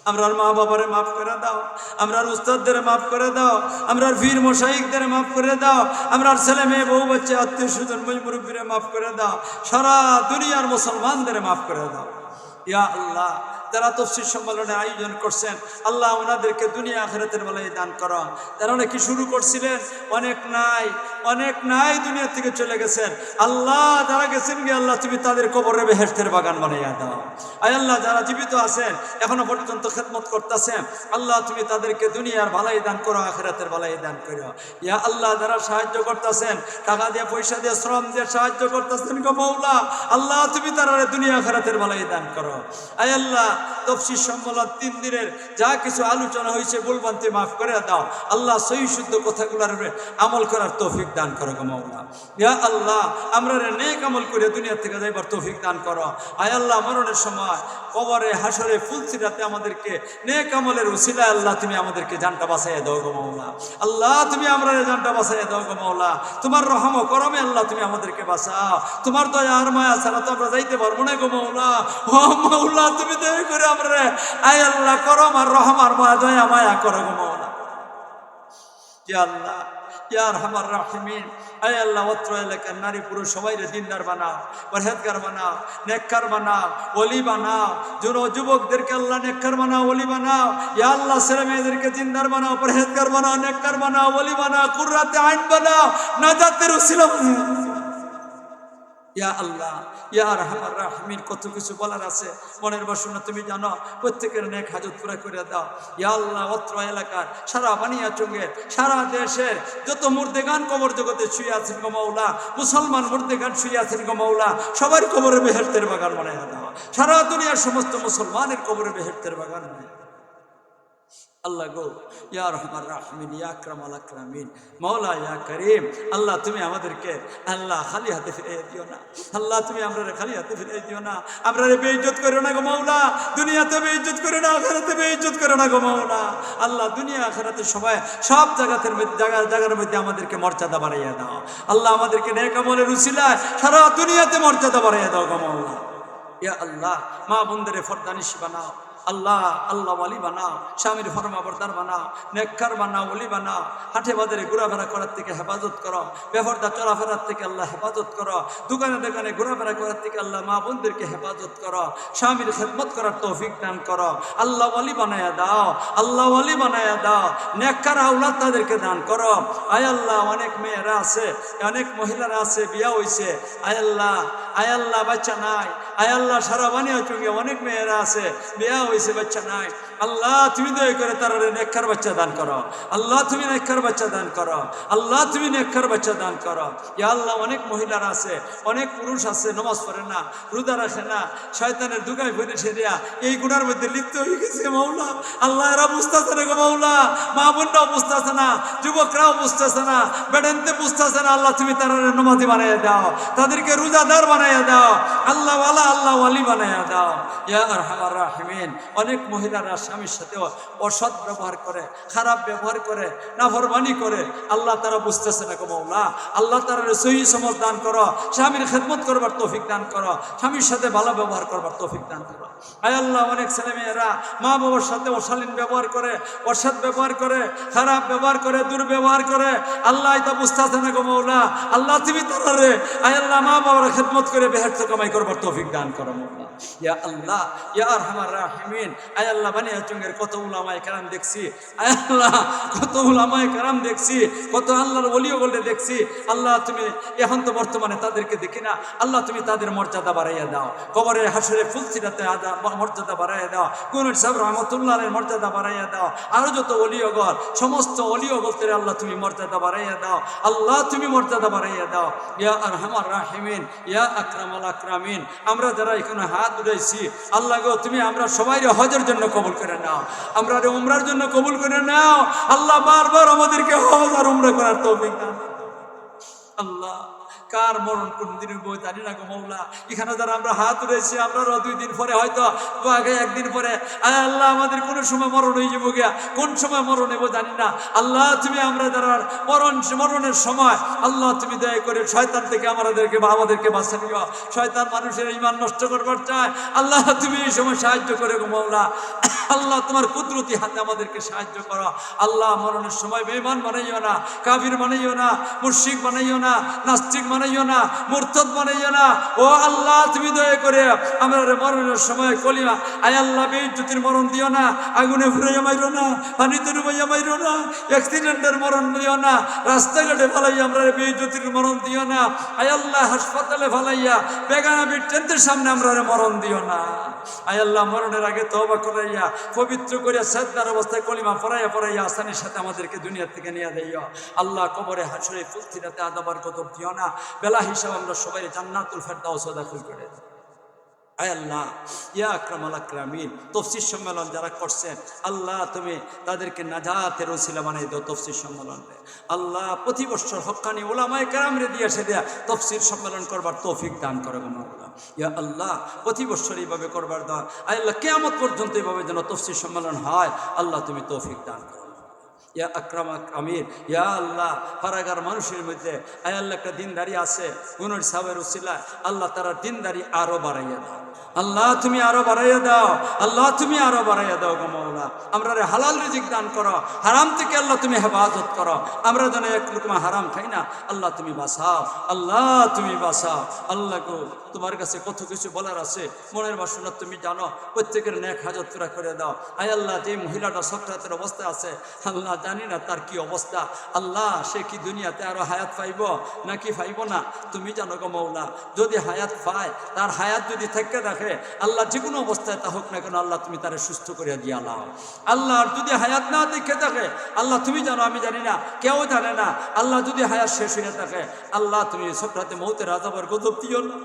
আমরার মা বাবারে মাফ করে দাও আমরার উস্তাদদের মাফ করে দাও আমরার পীর মশাইখদের মাফ করে দাও আমরার ছেলে মেয়ে বউ বাচ্চা আত্মীয় স্বজন মুরব্বিরে মাফ করে দাও সারা দুনিয়ার মুসলমানদের মাফ করে দাও ইয়া আল্লাহ যারা তফসির সম্মেলনের আয়োজন করছেন আল্লাহ ওনাদেরকে দুনিয়া আখিরাতের বেলায় দান করো যারা অনেকে শুরু করছিলেন অনেক নাই অনেক নাই দুনিয়া থেকে চলে গেছেন। আল্লাহ যারা গেছেন গিয়ে আল্লাহ তুমি তাদের কবরে বেহেশতের বাগান বানাইয়া দাও। আয় আল্লাহ যারা জীবিত আছেন এখনো পর্যন্ত খেদমত করতেছেন, আল্লাহ তুমি তাদেরকে দুনিয়ার ভালাই দান করো, আখিরাতের ভালাই দান করো। ইয়া আল্লাহ যারা সাহায্য করতেছেন, টাকা দিয়ে পয়সা দিয়ে শ্রম দিয়ে সাহায্য করতেছেন গো মৌলা, আল্লাহ তুমি তারা দুনিয়া আখিরাতের ভালাই দান করো। আয় আল্লাহ তফসির সম্মেলন 3 দিনের যা কিছু আলোচনা হয়েছে ভুলভ্রান্তি মাফ করে দাও। আল্লাহ সহি শুদ্ধ কথাগুলোর আমল করার তৌফিক দান করো গো মৌলা। ইয়া আল্লাহ আমরা নেক আমল করে দুনিয়া থেকে যাইবার তৌফিক দান করো। আয় আল্লাহ মরণের সময় কবরে হাসরে ফুলসিরাতে আমাদেরকে নেক আমলের উসিলায় আল্লাহ তুমি আমাদেরকে জানটা বাঁচাইয়া দাও গো মৌলা। আল্লাহ তুমি আমরা জানটা বাঁচাইয়া দাও গো মৌলা। তোমার রহম ও করমে আল্লাহ তুমি আমাদেরকে বাঁচাও। তোমার দয়া আর মায়া ছাড়া তো আমরা যাইতে পারবো না গো মৌলা। ও মৌলা তুমি দয়া করে আমরা আয় আল্লাহ করম আর রহম আর মায়া দয়া মায়া করো গো মৌলা। ইয়া আল্লাহ ইয়া আরহামার রাহিমিন, আয় আল্লাহ অত্র এলাকার নারী পুরুষ সবাইরে দিনদার বানাও, পরহেজগার বানাও, নেককার বানাও, ওলি বানাও। যুবকদেরকে আল্লাহ নেককার বানাও, ওলি বানাও। ইয়া আল্লাহ ছেলে মেয়েদেরকে দিনদার বানাও, পরহেজগার বানাও, নেককার বানাও, ওলি বানাও, কুররাতে আইন বানাও, নাজাতের উসিলা বানাও। ইয়া আল্লাহ ইয়া আরহামার রাহিমিন, কত কিছু বলার আছে, মনের বাসনা তুমি জানো, প্রত্যেকের নেক হাজত পুরা করে দাও। ইয়া আল্লাহ অত্র এলাকার সারা বানিয়াচঙ্গের সারা দেশের যত মুর্দেগান কবর জগতে শুয়ে আছেন গো মৌলা, মুসলমান মুর্দেগান শুয়ে আছেন গো মৌলা, সবার কবরে বেহেশতের বাগান বানাইয়া দাও। সারা দুনিয়ার সমস্ত মুসলমানের কবরে বেহেশতের বাগান বানাইয়া দাও। আল্লাহ গো ইয়া রহমান রাহমিন, ইয়া আকরামাল আকরামিন, মৌলা ইয়া করিম, আল্লাহ তুমি আমাদেরকে আল্লাহ খালি হাতে ফিরিয়ে দিও না। আল্লাহ তুমি আমরা খালি হাতে ফিরিয়ে দিও না। আমরা বেইজ্জত করো না গো মৌলা, দুনিয়াতে বেইজ্জত করো না, আখিরাতে বেইজ্জত করো না গো মৌলা। আল্লাহ দুনিয়া আখিরাতে সবাই সব জায়গার মধ্যে আমাদেরকে মর্যাদা বাড়াইয়া দাও। আল্লাহ আমাদেরকে নেক আমলের উসিলায় সারা দুনিয়াতে মর্যাদা বাড়াইয়া দাও গো মৌলা। ইয়া আল্লাহ মা বোনদের ফরদানিশ বানাও। আল্লাহ আল্লাহ ওয়ালি বানাও, স্বামীর ফরমাবরদার বানাও, নেককার বানাও, ওলি বানাও। হাটে বাজারে ঘোরাফেরা করার থেকে হেফাজত করো, বেফরদা চলাফেরার থেকে আল্লাহ হেফাজত করো, দোকানে দোকানে ঘোরাফেরা করার থেকে আল্লাহ মা বোনদেরকে হেফাজত করো, স্বামীর খেদমত করার তৌফিক দান করো। আল্লাহ ওয়ালি বানায়া দাও, আল্লাহ ওয়ালি বানায়া দাও, নেককার আওলাদ তাদেরকে দান করো। আয় আল্লাহ অনেক মেয়েরা আছে, অনেক মহিলারা আছে, বিয়া হইছে, আয় আল্লাহ বাচ্চা নাই। আয় আল্লাহ সারা বানিয়াচঙ্গে অনেক মেয়েরা আছে, বিয়া হয়েছে, বাচ্চা নাই। আল্লাহ তুমি দয়া করে তারা নেককার বাচ্চা দান করো। আল্লাহ তুমি নেককার বাচ্চা দান করো। আল্লাহ তুমি নেককার বাচ্চা দান করো। ইয়া আল্লাহ অনেক মহিলারা আছে, অনেক পুরুষ আছে, নামাজ পড়ে না, রোজা রাখে না, শয়তানের দুগায় ফেলে সেরিয়া এই গুনার মধ্যে লিপ্ত হয়ে গেছে মৌলা। আল্লাহ এরা বুঝতেছে না গো মৌলা, মা বোনরাও বুঝতেছে না, যুবকরাও বুঝতেছে না, বেড়ানতে বুঝতেছে না। আল্লাহ তুমি তারা নামাজি বানাইয়া দাও, তাদেরকে রোজাদার বানাইয়া দাও, আল্লাহ ওয়ালা আল্লাহ ওয়ালি বানাইয়া দাও। ইয়া আরহামার রাহিমিন, অনেক মহিলারা স্বামীর সাথে অসৎ ব্যবহার করে, খারাপ ব্যবহার করে, নাফরমানি করে। আল্লাহ তারা বুঝতেছে না গো মৌলা। আল্লাহ তারা সহি সমাজ দান করো, স্বামীর খেদমত করবার তৌফিক দান করো, স্বামীর সাথে ভালো ব্যবহার করবার তৌফিক দান করো। আয় আল্লাহ অনেক ছেলে মেয়েরা মা বাবার সাথে অশালীন ব্যবহার করে, অসৎ ব্যবহার করে, খারাপ ব্যবহার করে, দুর্ব্যবহার করে। আল্লাহ এটা বুঝতেছে না গো মৌলা। আল্লাহ তুমি তারা আয় আল্লাহ মা বাবার খেদমত করে বেহেশত কামাই করবার তৌফিক দান করো মৌলা। ইয়া আল্লাহ ইয়া আরহামার রাহিমিন, আয় আল্লাহ বানিয়াচঙ্গের কত উলামায়ে কেরাম দেখছি, আয় আল্লাহ কত উলামায়ে কেরাম দেখছি, কত আল্লাহর ওলিও বলে দেখছি। আল্লাহ তুমি এখন তো বর্তমানে তাদেরকে দেখি না, আল্লাহ তুমি তাদের মর্যাদা বাড়াইয়া দাও, কবরে হাসরে ফুলসিরাতে মর্যাদা বাড়াইয়া দাও, কুনুর সাহেব রহমতুল্লাহের মর্যাদা বাড়াইয়া দাও, আরো যত ওলিওগণ সমস্ত ওলিওগণের আল্লাহ তুমি মর্যাদা বাড়াইয়া দাও। আল্লাহ তুমি মর্যাদা বাড়াইয়া দাও। ইয়া আরহামার রাহিমিন, ইয়া আকরামাল আকরামিন, আমরা যারা এখানে হাত উঠাইছি আল্লাহ গো তুমি আমরা সবাই হজের জন্য কবুল করে নাও, আমরা উমরার জন্য কবুল করে নাও। আল্লাহ বারবার আমাদেরকে হজ আর উমরা করার তৌফিক দাও। আল্লাহ কার মরণ কোন দিন বই জানি না গো মৌলা। এখানে যারা আমরা হাত উঠেছি আমরা 2 দিন পরে হয়তো আগে 1 দিন পরে আল্লাহ আমাদের কোন সময় মরণ হয়ে যাবো গিয়া, কোন সময় মরণ হইব জানি না। আল্লাহ তুমি আমরা যারা মরণের সময় আল্লাহ তুমি দয়া করে শয়তান থেকে আমাদেরকে বাঁচা নিও। শয়তান মানুষের ঈমান নষ্ট করবার চায়, আল্লাহ তুমি এই সময় সাহায্য করে গো মৌলা। আল্লাহ তোমার কুদরতি হাতে আমাদেরকে সাহায্য করো। আল্লাহ মরণের সময় বেঈমান বানাইও না, কাফির বানাইও না, মুশরিক বানাইও না, নাস্তিক বানাইও না, মুরতাদ বানাইও না। ও আল্লাহ তুমি দয়া করে আমরা মরণের সময় কলিমা আয় আল্লাহ বেইজ্জতির মরণ দিও না, আগুনে ফুরাইয়া মাইরো না, পানিতে ডুবাইয়া মাইরো না, অ্যাক্সিডেন্টের মরণ দিও না, রাস্তাঘাটে ফালাইয়া আমরা বেইজ্জতির মরণ দিও না। আয় আল্লাহ হাসপাতালে ফালাইয়া বেগানা বিটেন্টের সামনে আমরা মরণ দিও না। আয় আল্লাহ মরণের আগে তওবা করাইয়া পবিত্র করিয়া সাজদার অবস্থায় কলিমা পড়াইয়া আসানির সাথে আমাদেরকে দুনিয়া থেকে নিয়ে দিও। আল্লাহ কবরে হাসরে ফুলসিরাতে আদাবার গজব দিও না। বেলা হিসাব আমরা সবাই জান্নাতুল ফেরদাউস দাখিল করে দিও। আয় আল্লাহ ইয়া আকরামাল আকরামিন, তাফসীর সম্মেলন যারা করছেন আল্লাহ তুমি তাদেরকে নাজাতের ওসিলা বানাই দাও। তাফসীর সম্মেলনে আল্লাহ প্রতি বছর হক্কানি উলামায়ে কেরামরে দিয়ে এসে দেয়া তাফসীর সম্মেলন করবার তৌফিক দান করে আল্লাহ। ইয়া আল্লাহ প্রতি বছর এইভাবে করবার দাও। আয় আল্লাহ কিয়ামত পর্যন্ত এইভাবে যেন তাফসীর সম্মেলন হয়, আল্লাহ তুমি তৌফিক দান করো। ইয়া আকরাম আমির, ইয়া আল্লাহ পারাগার মানুষের মধ্যে আয় আল্লাহ একটা দিনদারি আছে, গুণের সাহেবের উসিলা আল্লাহ তারা দিনদারি আরো বাড়াইয়া দাও। আল্লাহ তুমি আরো বাড়াইয়া দাও, আল্লাহ তুমি আরো বাড়াইয়া দাও গো মাওলা। আমরা হালাল রিজিক দান করো, হারাম থেকে আল্লাহ তুমি হেফাজত করো। আমরা যেন এক লুকমা হারাম খাই না, আল্লাহ তুমি বাঁচাও, আল্লাহ তুমি বাঁচাও। আল্লাহ গো তোমার কাছে কত কিছু বলার আছে, মনের বাসনা তুমি জানো, প্রত্যেকের নেক হাজত পুরা করে দাও। আয় আল্লাহ যে মহিলাটা সক্রাতের অবস্থা আছে আল্লাহ জানি না তার কি অবস্থা, আল্লাহ সে কি দুনিয়াতে আরো হায়াত পাইব নাকি পাইব না তুমি জানো গো মাওলা। যদি হায়াত পায়, তার হায়াত যদি থেকে দেখে আল্লাহ যে কোনো অবস্থায় তা হোক না কেন আল্লাহ তুমি তারে সুস্থ করে দিয়া লাও। আল্লাহ যদি হায়াত না দেখে থাকে আল্লাহ তুমি জানো, আমি জানি না, কেউ জানে না। আল্লাহ যদি হায়াত শেষ হয়ে থাকে আল্লাহ তুমি সক্রাতে মৌতের আযাবের গজব দিও না,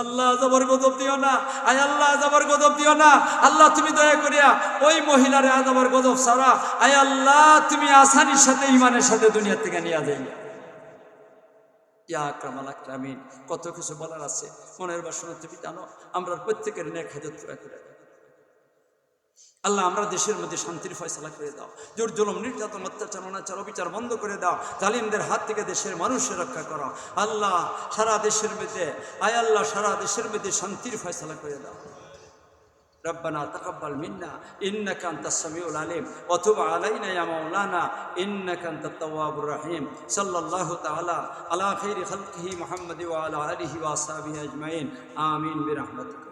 আল্লাহ আযাবের গজব দিও না। আয় আল্লাহ আযাবের গজব দিও না। আল্লাহ তুমি দয়া করিয়া ওই মহিলার আযাবের গজব ছাড়া আয় আল্লাহ তুমি আসানির সাথে ইমানের সাথে দুনিয়া থেকে নিয়ে যাই। ইয়া আকরামাল আকরামিন, কত কিছু বলার আছে, মনের বাসনা তুমি জানো। আমরা প্রত্যেকের নেক হাজত পুরা করে দাও আল্লাহ। আমরা দেশের মধ্যে শান্তির ফয়সালা করে দাও। জোর জুলুম নির্যাতন অত্যাচার অনাচার অবিচার বন্ধ করে দাও। জালিমদের হাত থেকে দেশের মানুষের রক্ষা করো আল্লাহ। সারা দেশের মধ্যে আয় আল্লাহ সারা দেশের মধ্যে শান্তির ফয়সালা করে দাও। ربنا تقبل منا إنك أنت السميع العليم وتب علينا يا مولانا إنك أنت التواب الرحيم صلى الله تعالى على خير خلقه محمد وعلى آله وأصحابه أجمعين آمين برحمتك.